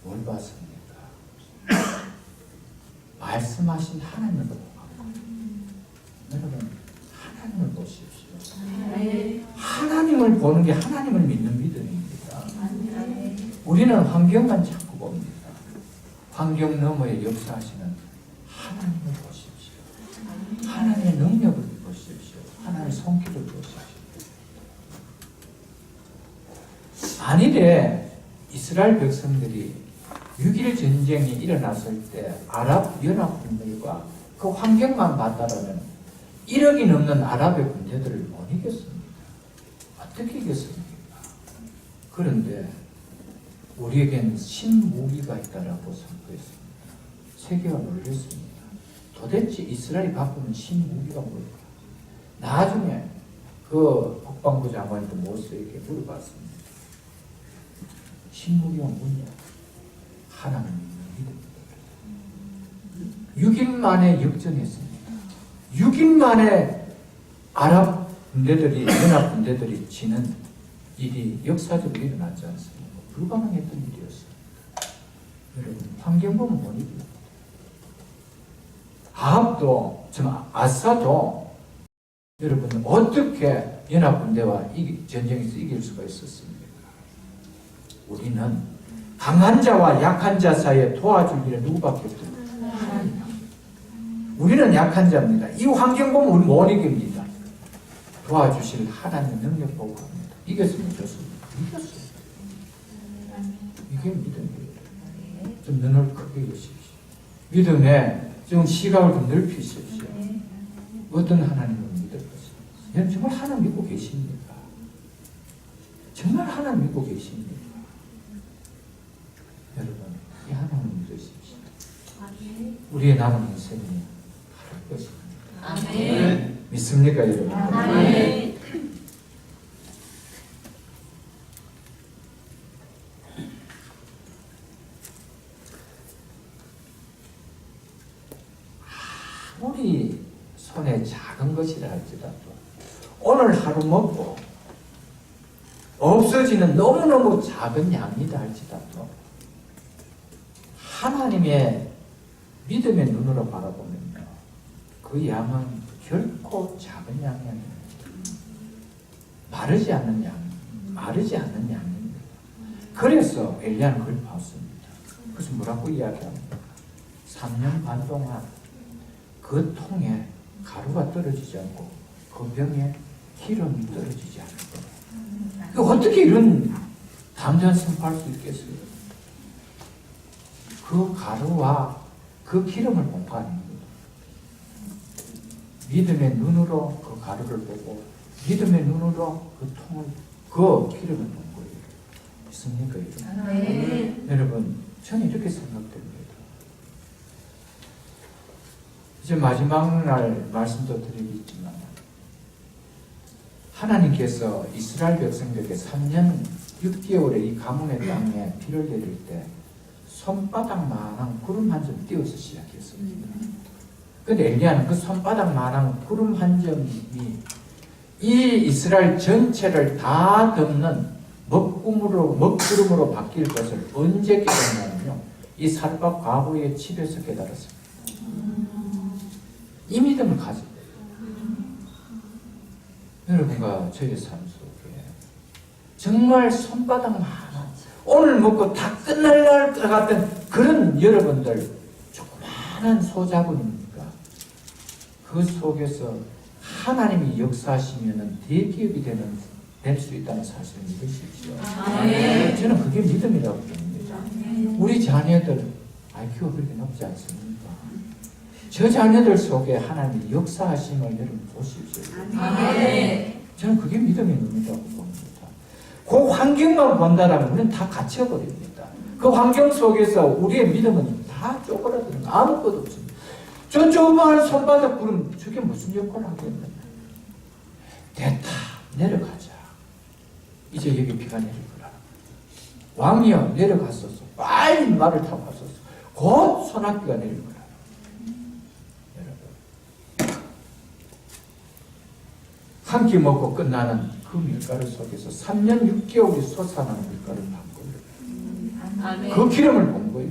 뭘 봤습니까? 말씀하신 하나님을 보고 여러분, 하나님을 보십시오. 하나님을 보는 게 하나님을 믿는 믿음입니다. 우리는 환경만 자꾸 봅니다. 환경 너머에 역사하시는 하나님을 보십시오. 하나님의 능력을 보십시오. 하나님의 손길을 보십시오. 만일에 이스라엘 백성들이 6.1 전쟁이 일어났을 때 아랍 연합군들과 그 환경만 봤다면 1억이 넘는 아랍의 군대들을 못 이겼습니다. 어떻게 이겼습니까? 그런데 우리에겐 신무기가 있다라고 선포했습니다. 세계가 놀랐습니다. 도대체 이스라엘이 갖고 있는 신무기가 뭘까? 나중에 그 국방부 장관도 모세에게 물어봤습니다. 신무기가 뭐냐? 하나님 믿음입니다. 6일 만에 역전했습니다. 6일 만에 아랍 군대들이, 연합 군대들이 지는 일이 역사적으로 일어나지 않습니까? 불가능했던 일이었습니다. 여러분, 환경 보면 못 이깁니다. 아합도, 아사도, 여러분, 어떻게 연합 군대와 전쟁에서 이길 수가 있었습니까? 우리는 강한 자와 약한 자 사이에 도와줄 일은 누구밖에 없습니다. 하나님. 우리는 약한 자입니다. 이 환경 보면 우리 못 이깁니다. 도와주실 하나님의 능력 보고 합니다. 이겼으면 좋습니다. 이겼어요. 이게 믿음이에요. 좀 눈을 크게 여십시오. 믿음에 좀 시각을 좀 넓히십시오. 어떤 하나님을 믿을 것입니까? 여러분 정말 하나님 믿고 계십니까? 정말 하나님 믿고 계십니까? 여러분 이 하나님을 믿으십시오. 우리의 남은 인생이 바랄 것입니다. 아멘. 믿습니까 여러분? 아멘. 아무리 손에 작은 것이라 할지라도 오늘 하루 먹고 없어지는 너무너무 작은 양이다 할지라도 하나님의 믿음의 눈으로 바라보면요 그 양은 결코 작은 양이 아닙니다. 마르지 않는 양, 마르지 않는 양입니다. 그래서 엘리야는 그걸 봤습니다. 그래서 뭐라고 이야기합니까? 3년 반 동안 그 통에 가루가 떨어지지 않고 그 병에 기름이 떨어지지 않을 거예요. 어떻게 이런 담대한 선포할 수 있겠어요? 그 가루와 그 기름을 본 거 아닙니다. 믿음의 눈으로 그 가루를 보고 믿음의 눈으로 그 통을 그 기름을 본 거예요. 믿습니까? 아멘. 여러분 저는 이렇게 생각됩니다. 이제 마지막 날 말씀도 드리겠지만 하나님께서 이스라엘 백성들에게 3년 6개월의 이 가뭄의 땅에 비를 내릴 때 손바닥만한 구름 한 점 띄워서 시작했습니다. 그런데 엘리야는 그 손바닥만한 구름 한 점이 이 이스라엘 전체를 다 덮는 먹구름으로 바뀔 것을 언제 깨달았냐면요. 이 사르밧 과부의 집에서 깨달았습니다. 이 믿음을 가지고 여러분과 저의 삶 속에 정말 손바닥만한 오늘 먹고 다 끝날 것 같은 그런 여러분들 조그마한 소자분입니까? 그 속에서 하나님이 역사하시면 대기업이 될 수 있다는 사실을 믿으십시오. 아멘. 저는 그게 믿음이라고 봅니다. 우리 자녀들 IQ가 그렇게 높지 않습니까? 저 자녀들 속에 하나님이 역사하심을 여러분 보십시오. 아멘. 저는 그게 믿음의 눈이라고 봅니다. 그 환경만 본다라면 우리는 다 갇혀버립니다. 그 환경 속에서 우리의 믿음은 다 쪼그라드는 거 아무것도 없습니다. 저 조그마한 손바닥 구름 저게 무슨 역할을 하겠느냐. 됐다. 내려가자. 이제 여기 비가 내릴 거라. 왕이여 내려갔었어. 빨리 말을 타고 갔었어. 곧 소낙비가 내릴 거라. 여러분 한 끼 먹고 끝나는 그 밀가루 속에서 3년 6개월이 솟아나는 밀가루를 한 거예요. 아멘. 그 기름을 본 거예요.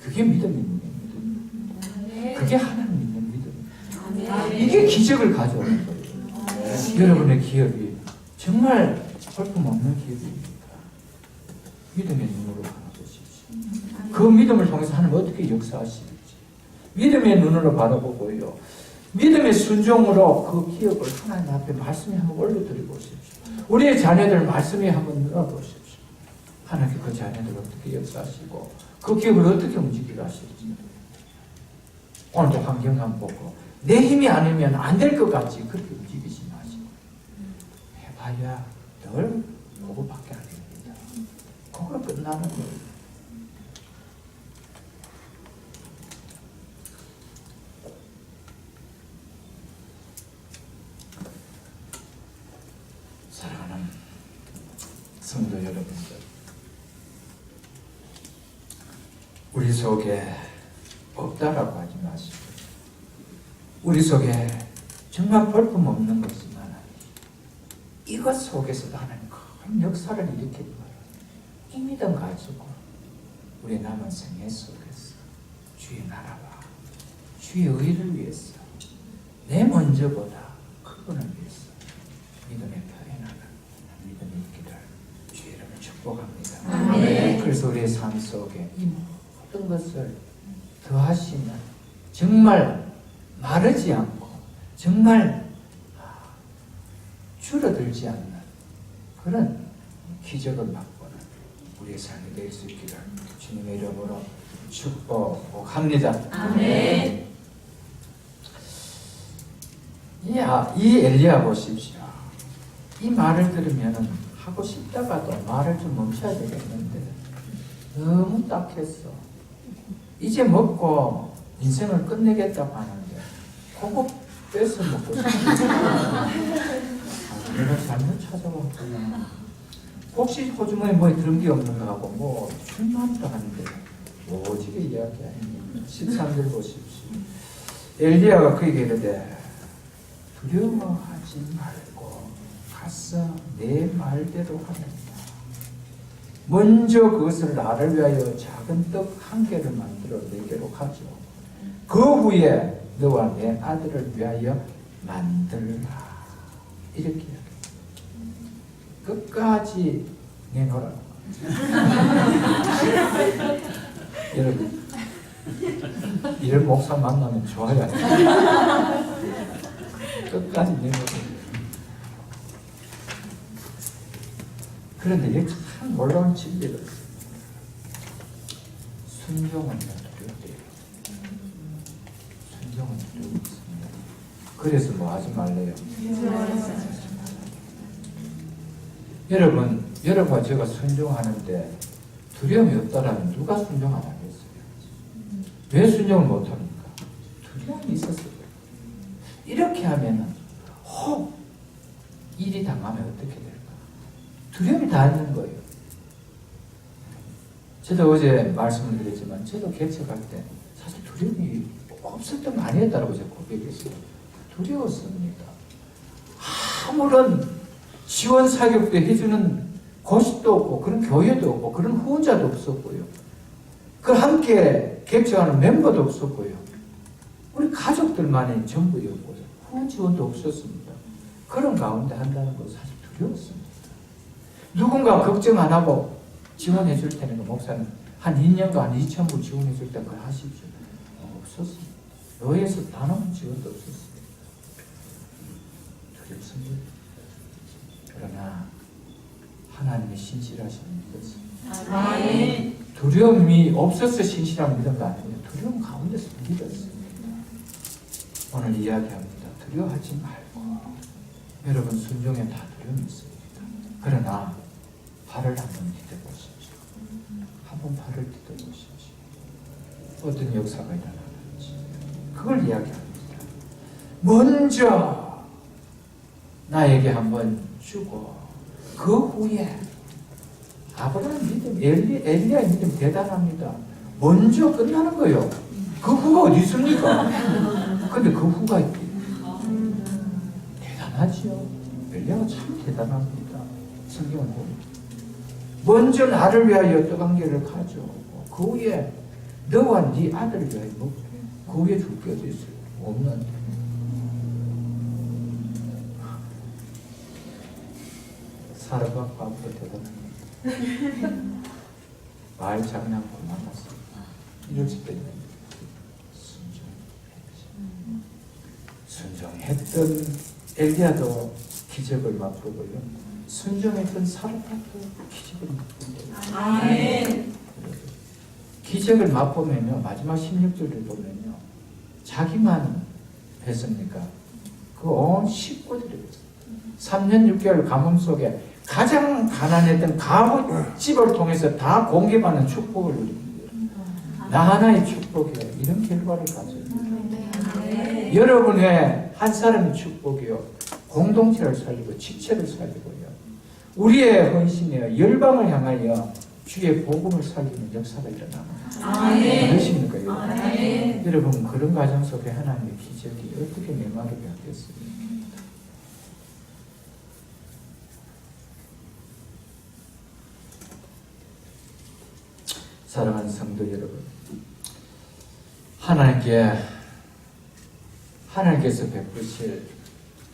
그게 믿음이 있는 믿음. 그게 하나님 믿는 믿음. 아멘. 이게 기적을 가져오는 거예요. 여러분의 기업이 정말 볼품없는 기업입니까? 믿음의 눈으로 바라보십시오. 그 믿음을 통해서 하나님 어떻게 역사하실지 믿음의 눈으로 바라보고요. 믿음의 순종으로 그 기업을 하나님 앞에 말씀에 한번 올려드리고 오십시오. 우리의 자녀들 말씀에 한번 넣어보십시오. 하나님 그 자녀들 어떻게 역사하시고 그 기업을 어떻게 움직이게 하실지. 오늘도 환경 한번 보고 내 힘이 아니면 안 될 것 같지 그렇게 움직이지 마시고 해봐야 늘 그거밖에 안 됩니다. 그거 끝나는 거예요. 사랑하는 성도 여러분들, 우리 속에 없다라고 하지 마시고 우리 속에 정말 볼품없는 것이지만 이것 속에서도 하나님 큰 역사를 일으킬 거예요. 이 믿음 가지고 우리 남은 생애 속에서 주의 나라와 주의 의를 위해서 내 먼저보다 그분을 위해서 믿음에 표현하는 믿음이 있기를 주의 이름을 축복합니다. 아멘. 그래서 우리의 삶 속에 이 모든 것을 더하시면 정말 마르지 않고 정말 줄어들지 않는 그런 기적을 맛보는 우리의 삶이 될 수 있기를 주님의 이름으로 축복합니다. 아멘. 이 엘리야 보십시오. 이 말을 들으면 하고 싶다가도 말을 좀 멈춰야 되겠는데 너무 딱했어. 이제 먹고 인생을 끝내겠다고 하는데 그거 뺏어 먹고 싶어. 내가 잘못 찾아왔구나. 혹시 호주머니 뭐에 들은 게 없는가 하고 뭐 출마한다 하는데 오지게 이야기 아닙니까? 13절 보십시오. 엘리야가 그에게 이르되 두려워하지 말고 가서 내 말대로 하느니라. 먼저 그것을 나를 위하여 작은 떡 한 개를 만들어 내게로 가져. 그 후에 너와 내 아들을 위하여 만들라. 이렇게 이야기합니다. 끝까지 내놓으라. 여러분, 이런 목사 만나면 좋아요. 끝까지 내놓으라. 그런데 여기 참 놀라운 진리가 있어요. 순종은 두렵대요. 순종은 두려움이 있습니다. 그래서 뭐 하지 말래요? 여러분과 제가 순종하는데 두려움이 없다라면 누가 순종 안 하겠어요? 왜 순종을 못합니까? 두려움이 있었어요. 이렇게 하면은 혹 일이 당하면 어떻게 될까? 두려움이 다 있는 거예요. 저도 어제 말씀을 드렸지만 저도 개척할 때 사실 두려움이 없었던 거 아니었다고 제가 고백했어요. 두려웠습니다. 아무런 지원 사격도 해주는 곳도 없고 그런 교회도 없고 그런 후원자도 없었고요. 그 함께 개척하는 멤버도 없었고요. 우리 가족들만이 전부였고요. 후원 지원도 없었습니다. 그런 가운데 한다는 건 사실 두려웠습니다. 누군가 걱정 안 하고 지원해 줄 테니까 목사님 한 2년간 한 2,000불 지원해 줄 때 그걸 하십시오. 없었습니다. 교회에서 단 한 지원도 없었습니다. 두렵습니다. 그러나 하나님의 신실하신 믿었습니다. 아멘. 두려움이 없어서 신실한 믿은 거 아니에요. 두려움 가운데서 믿었습니다. 오늘 이야기합니다. 두려워하지 말고. 여러분 순종에 다 두려움이 있습니다. 그러나 발을 한번 디뎌보십시오. 한번 발을 디뎌보십시오. 어떤 역사가 일어나는지 그걸 이야기합니다. 먼저 나에게 한번 주고 그 후에 아브라함 믿음, 엘리야의 믿음 대단합니다. 먼저 끝나는 거예요. 그 후가 어디 있습니까? 근데 그 후가 있대. 대단하지요. 엘리야가 참 대단합니다. 성경을 보면 먼저 나를 위하여 떡 한 개를 가져오고 그 후에 너와 네 아들을 위하여 먹게. 그 후에 줄 게 어디 있어요? 없는데. 사르밧과 앞으로 대단합니다. 말 장난고 만났습니다. 이럴 수 있겠네. 순종했던 엘리야도 기적을 맛보고요. 순종했던 사르밧도 기적을 맛보고요. 아멘. 기적을 맛보면요. 마지막 16절을 보면요. 자기만 했습니까? 그 온 식구들이 3년 6개월 가뭄 속에 가장 가난했던 가부집을 통해서 다 공개받는 축복을 누립니다. 나 하나의 축복이요. 이런 결과를 가져요. 여러분의 한 사람의 축복이요. 공동체를 살리고 지체를 살리고요. 우리의 헌신이요. 열방을 향하여 주의 복음을 살리는 역사가 일어납니다. 그러십니까? 여러분? 여러분 그런 과정 속에 하나님의 기적이 어떻게 메마르게 하겠습니까? 사랑하는 성도 여러분, 하나님께서 베푸실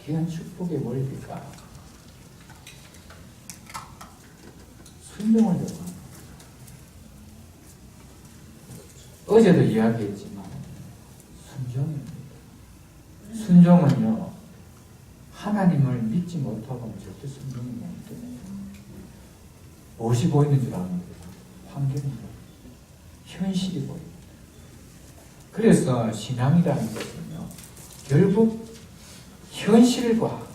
귀한 축복의 원리가 순종을 요구합니다. 어제도 이야기했지만 순종입니다. 순종은요, 하나님을 믿지 못하고는 절대 순종이 못 돼요. 무엇이 보이는 줄 압니다. 환경입니다. 현실이 보입니다. 그래서 신앙이라는 것은요, 결국 현실과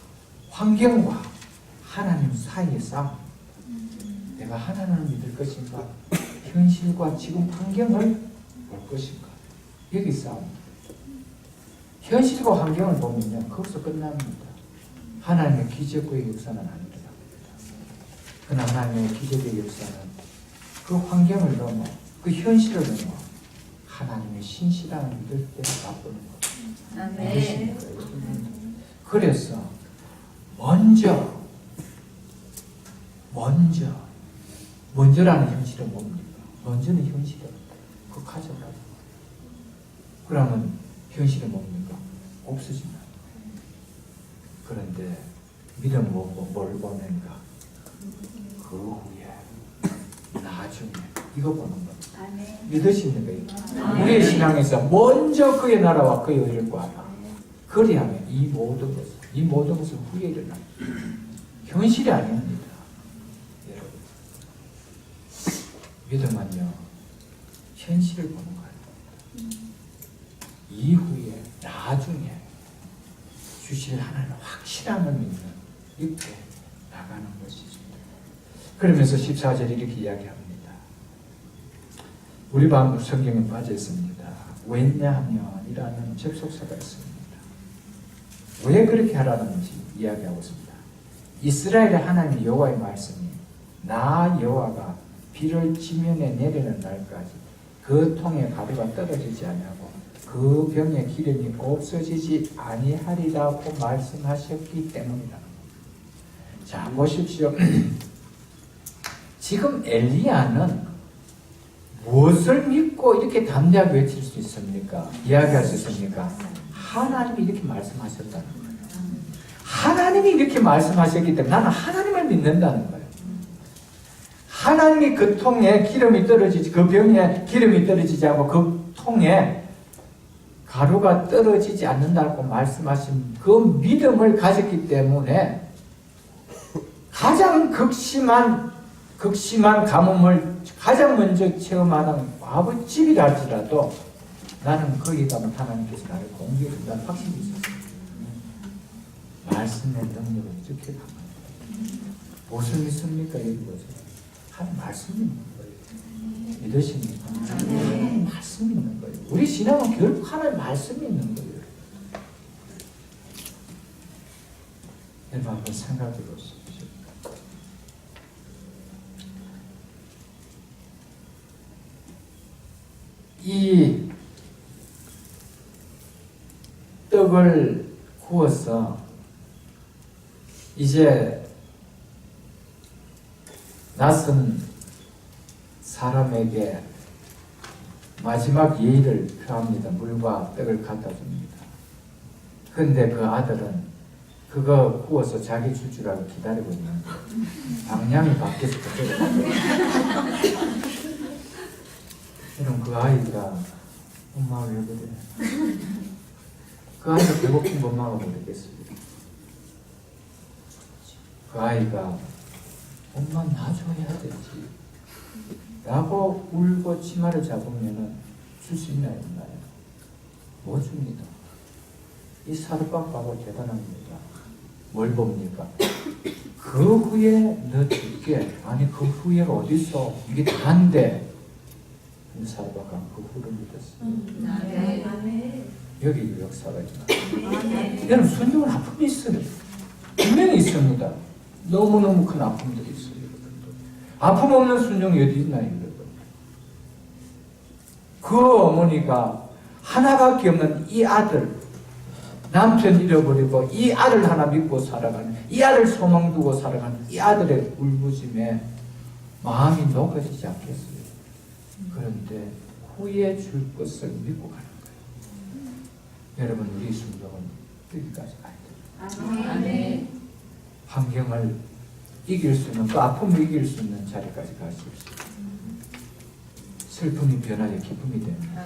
환경과 하나님 사이의 싸움. 내가 하나님을 믿을 것인가? 현실과 지금 환경을 볼 것인가? 여기 싸움입니다. 현실과 환경을 보면요, 거기서 끝납니다. 하나님의 기적의 역사는 아니다. 그러나 하나님의 기적의 역사는 그 환경을 넘어, 그 현실을 넘어 하나님의 신실함을 믿을 때 바꾸는 것. 아멘. 그래서 먼저라는 현실은 뭡니까? 먼저는 현실은 그 가져가라. 그러면 현실은 뭡니까? 없어진다. 그런데 믿음 뭘 보는가? 그 후에 나중에 이거 보는 겁니다. 믿으시는 거예요. 우리의 신앙에서 먼저 그의 나라와 그의 의를 구하라. 그리하면 이 모든 것은 후에 일어납니다. 현실이 아닙니다. 여러분, 믿음은요, 현실을 보는 거예요. 이후에 나중에 주실 하나님의 확실함을 믿는 이렇게 나가는 것이죠. 그러면서 14절 이렇게 이야기합니다. 우리 방금 성경에 빠져 있습니다. 왜냐하면 이라는 접속사가 있습니다. 왜 그렇게 하라는지 이야기하고 있습니다. 이스라엘의 하나님 여호와의 말씀이 나 여호와가 비를 지면에 내리는 날까지 그 통에 가루가 떨어지지 아니하고 그 병에 기름이 없어지지 아니하리라고 말씀하셨기 때문이다. 자, 보십시오. 지금 엘리야는 무엇을 믿고 이렇게 담대하게 외칠 수 있습니까? 이야기할 수 있습니까? 하나님이 이렇게 말씀하셨다는 거예요. 하나님이 이렇게 말씀하셨기 때문에 나는 하나님을 믿는다는 거예요. 하나님이 그 통에 기름이 떨어지지, 그 병에 기름이 떨어지지 않고 그 통에 가루가 떨어지지 않는다고 말씀하신 그 믿음을 가졌기 때문에 가장 극심한 가뭄을 가장 먼저 체험하는 아버집이라 할지라도 나는 거기 가면 하나님께서 나를 공개해준다는 확신이 있었어요. 말씀의 능력을 이렇게 강합니다. 무슨 믿습니까? 여기 보세요. 한 말씀 있는 거예요. 믿으십니까? 말씀 있는 거예요. 우리 신앙은 결국 하나의 말씀이 있는 거예요. 여러분 한번 생각해 보십시오. 이 떡을 구워서 이제 낯선 사람에게 마지막 예의를 표합니다. 물과 떡을 갖다 줍니다. 그런데 그 아들은 그거 구워서 자기 줄 줄 알고 기다리고 있는데 방향이 바뀌어서 그쪽으로 가요. 그럼 그 아이가 엄마 왜 그래? 그 아이가 배고픈 거 엄마가 모르겠습니다. 그 아이가 엄마 놔줘야 되지 라고 울고 치마를 잡으면 줄 수 있나요? 없나요? 못 줍니다. 이 사르밧바보 대단합니다. 뭘 봅니까? 그 후에 너 줄게. 아니 그 후에가 어딨어? 이게 다인데 사르밧바가 그 후를 믿었어요. 여기 역사가 있나? 여러분 순종은 아픔이 있어요. 분명히 있습니다. 너무너무 큰 아픔들이 있어요. 아픔 없는 순종이 어디 있나요? 여러분? 그 어머니가 하나밖에 없는 이 아들, 남편 잃어버리고 이 아들 하나 믿고 살아가는, 이 아들 소망 두고 살아가는 이 아들의 울부심에 마음이 녹아지지 않겠어요? 그런데 후에 줄 것을 믿고 가는 거예요. 여러분 우리 순종은 여기까지 가야 돼요. 환경을 이길 수 있는, 그 아픔을 이길 수 있는 자리까지 갈 수 있어요. 슬픔이 변하여 기쁨이 됩니다.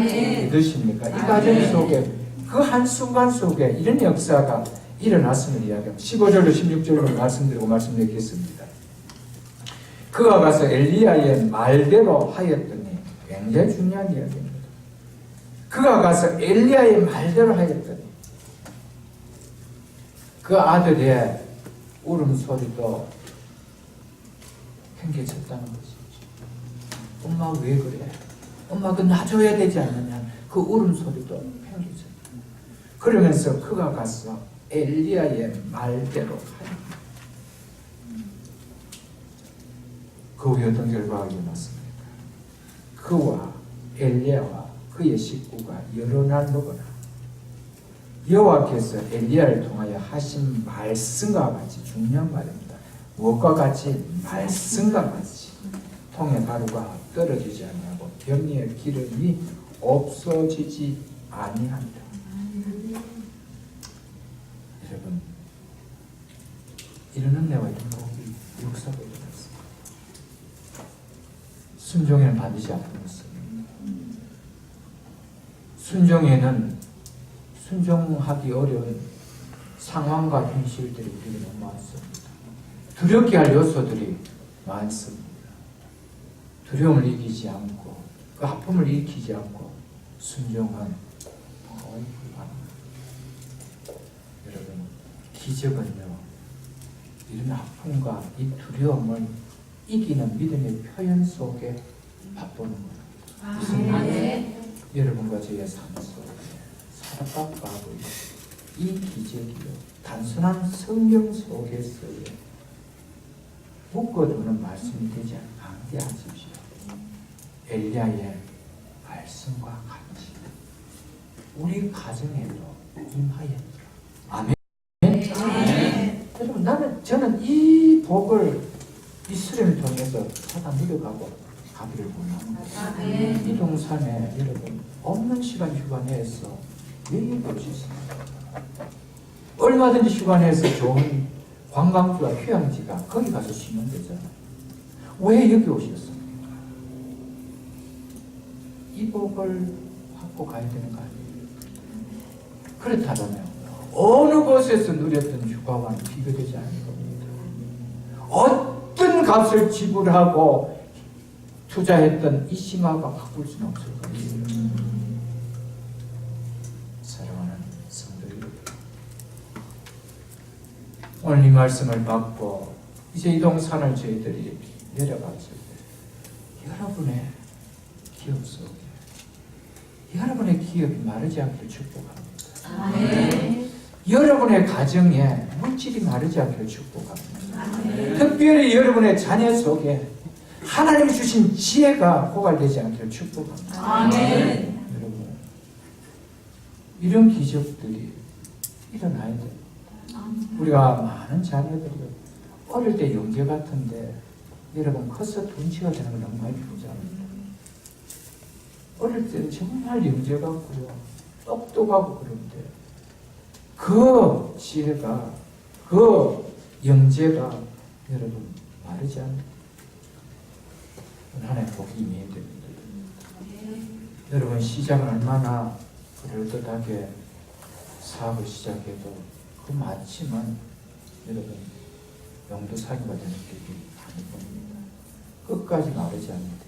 믿으십니까? 이 과정 속에 그 한순간 속에 이런 역사가 일어났음을 이야기합니다. 15절로 16절로 말씀드리고 말씀드리겠습니다. 그가 가서 엘리야의 말대로 하였더니 굉장히 중요한 이야기입니다. 그가 가서 엘리야의 말대로 하였더니 그 아들의 울음소리도 팽개쳤다는 것이죠. 엄마 왜 그래? 엄마 그 놔줘야 되지 않느냐? 그 울음소리도 팽개쳤다. 그러면서 그가 가서 엘리야의 말대로 하였다. 그 후에 어떤 결과가 일어났습니까? 그와 엘리야와 그의 식구가 여러 날 먹으나 여호와께서 엘리야를 통하여 하신 말씀과 같이, 중요한 말입니다. 무엇과 같이? 말씀과 같이 통에 가루가 떨어지지 아니하고 병리에 기름이 없어지지 아니한다. 여러분, 이런 은혜와 이런 복이 역사가 일어났습니다. 순종에는 반드시 아픔이 있습니다. 순종에는 순종하기 어려운 상황과 현실들이 우리에게 너무 많습니다. 두렵게 할 요소들이 많습니다. 두려움을 이기지 않고 그 아픔을 일으키지 않고 순종은 거의 불가능합니다. 여러분, 기적은요, 이런 아픔과 이 두려움을 이기는 믿음의 표현 속에 맛보는 겁니다. 무슨 말이에요? 여러분과 저의 삶 속에 살아가고 있는 이 기적이요, 단순한 성경 속에서의 묶어두는 말씀이 되지 않게 하십시오. 엘리야의 말씀과 같이 우리 가정에도 임하였다. 아멘. 여러분, 저는 이 복을 이 수련을 통해서 사다 누려가고 가기를 원합니다. 이 동산에 여러분 없는 시간 휴관해서 여기 볼 수 있습니다. 얼마든지 휴관해서 좋은 관광지와 휴양지가 거기 가서 쉬면 되잖아요. 왜 여기 오셨습니까? 이 복을 받고 가야 되는 거 아니에요? 그렇다면 어느 곳에서 누렸던 휴가와는 비교되지 않을 겁니다. 어떤 값을 지불하고 투자했던 이 심화가 바꿀 수는 없을 겁니다. 사랑하는 성도들, 오늘 이 말씀을 받고 이제 이 동산을 저희들이 내려갔을 때 여러분의 기업 속에 여러분의 기업이 마르지 않기를 축복합니다. 아멘. 여러분의 가정에 물질이 마르지 않기를 축복합니다. 아멘. 특별히 여러분의 자녀 속에 하나님이 주신 지혜가 고갈되지 않기를 축복합니다. 아멘. 여러분, 이런 기적들이 일어나야 됩니다. 우리가 많은 자녀들이 어릴 때 영재 같은데 여러분 커서 돈치가 되는 걸 너무 많이 보지 않습니까? 어릴 때는 정말 영재 같고요, 똑똑하고 그런데 그 지혜가, 그 영재가 여러분 마르지 않는 하나님의 복이 임해야 됩니다. 여러분, 시작은 얼마나 그럴듯하게 사업을 시작해도 그 마침은 여러분 용도사기가 되는 길이 아닐 겁니다. 끝까지 마르지 않는 것.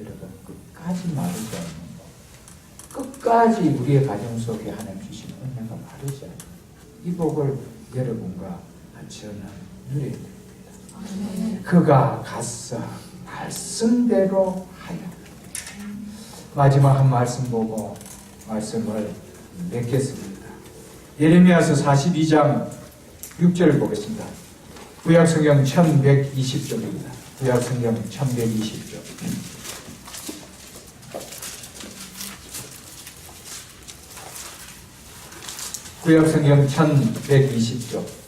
여러분, 끝까지 마르지 않는 것. 끝까지 우리의 가정 속에 하나님 주신 은혜가 마르지 않는 이 복을 여러분과 저는 누려야 됩니다. 그가 가서 말씀대로 하여. 마지막 한 말씀 보고 말씀을 맺겠습니다. 예레미야서 42장 6절을 보겠습니다. 구약성경 1120쪽입니다. 구약성경 1120쪽. 구약성경 1120쪽.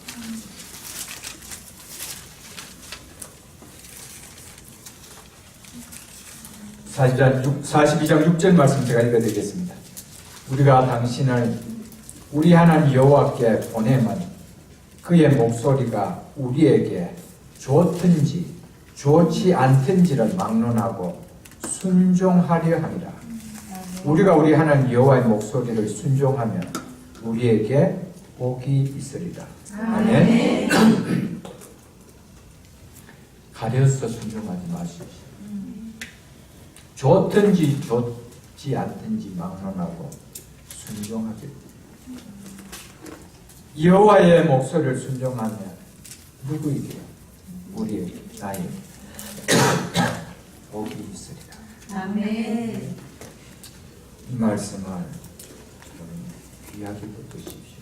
42장 6절 말씀 제가 읽어드리겠습니다. 우리가 당신을 우리 하나님 여호와께 보내면 그의 목소리가 우리에게 좋든지 좋지 않든지를 막론하고 순종하려 하리라. 우리가 우리 하나님 여호와의 목소리를 순종하면 우리에게 복이 있으리라. 아멘. 가려서 순종하지 마십시오. 좋든지 좋지 않든지 막론하고 순종하게. 여호와의 목소리를 순종하면 누구에게? 우리에게, 나에게 복이 있으리라. 아멘. 이 말씀을 귀하게 붙드십시오.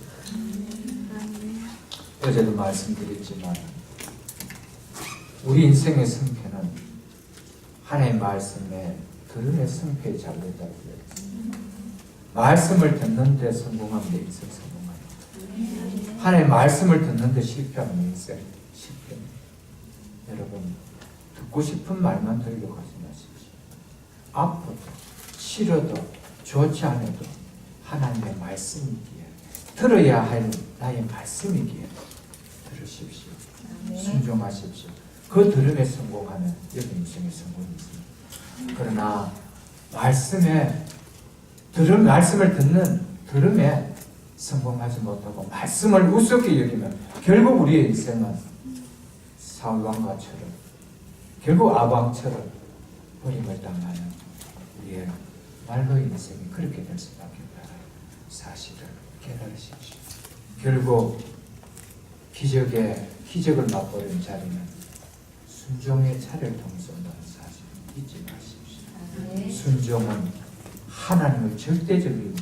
어제도 말씀드렸지만 우리 인생의 성패는 하나님의 말씀에 들음의 성패에 잘렸다고 그랬습니다. 말씀을 듣는 데 성공하면 내 인생 성공합니다. 하나님의 말씀을 듣는 데 실패하면 내 인생 실패합니다. 여러분, 듣고 싶은 말만 들으려고 하지 마십시오. 아프도 싫어도 좋지 않아도 하나님의 말씀이기에, 들어야 할 나의 말씀이기에 들으십시오. 순종하십시오. 그 들음에 성공하면 여기 인생의 성공이 있습니다. 그러나 말씀을 듣는 들음에 성공하지 못하고 말씀을 우습게 여기면 결국 우리의 인생은 사울왕과처럼, 결국 아방처럼 버림을 당하는 우리의 말로 인생이 그렇게 될 수밖에 없다는 사실을 깨달으십시오. 결국 기적을 맛보는 자리는 순종의 차를 통해서 온다는 사실을 잊지 마십시오. 순종은 하나님을 절대적으로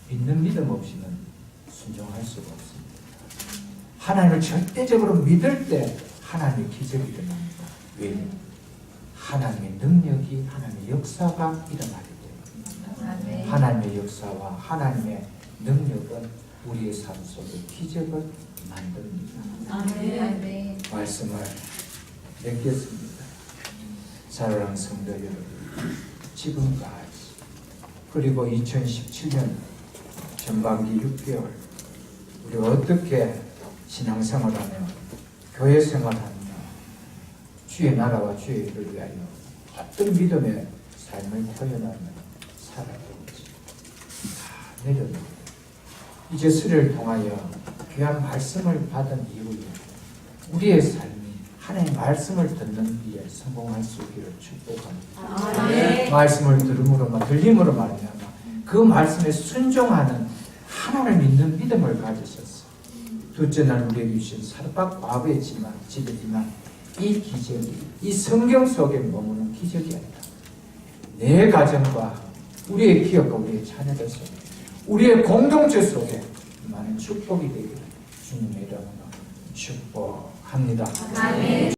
믿는 믿음 없이는 순종할 수가 없습니다. 하나님을 절대적으로 믿을 때 하나님의 기적이 일어납니다. 왜? 하나님의 능력이, 하나님의 역사가 일어나기 때문입니다. 하나님의 역사와 하나님의 능력은 우리의 삶 속에 기적을 만듭니다. 아멘. 말씀을 맺겠습니다. 사랑하는 성도 여러분, 지금까지 그리고 2017년 전반기 6개월 우리 어떻게 신앙생활하며 교회 생활하며 주의 나라와 주의 일을 위하여 어떤 믿음의 삶을 표현하며 살아가는지 다 내려놓고 이제 수련을 통하여 귀한 말씀을 받은 이후에 우리의 삶이 하나님의 말씀을 듣는 일에 성공할 수 있기를 축복합니다. 아멘. 말씀을 들림으로 말미암아 그 말씀에 순종하는 하나님을 믿는 믿음을 가지셨어. 둘째 날 우리에게 주신 사르밧 과부의 집이지만 이 기적이 이 성경 속에 머무는 기적이 아니라 내 가정과 우리의 기업과 우리의 자녀들 속에 우리의 공동체 속에 많은 축복이 되기를 주님의 이름으로 축복합니다. 아멘.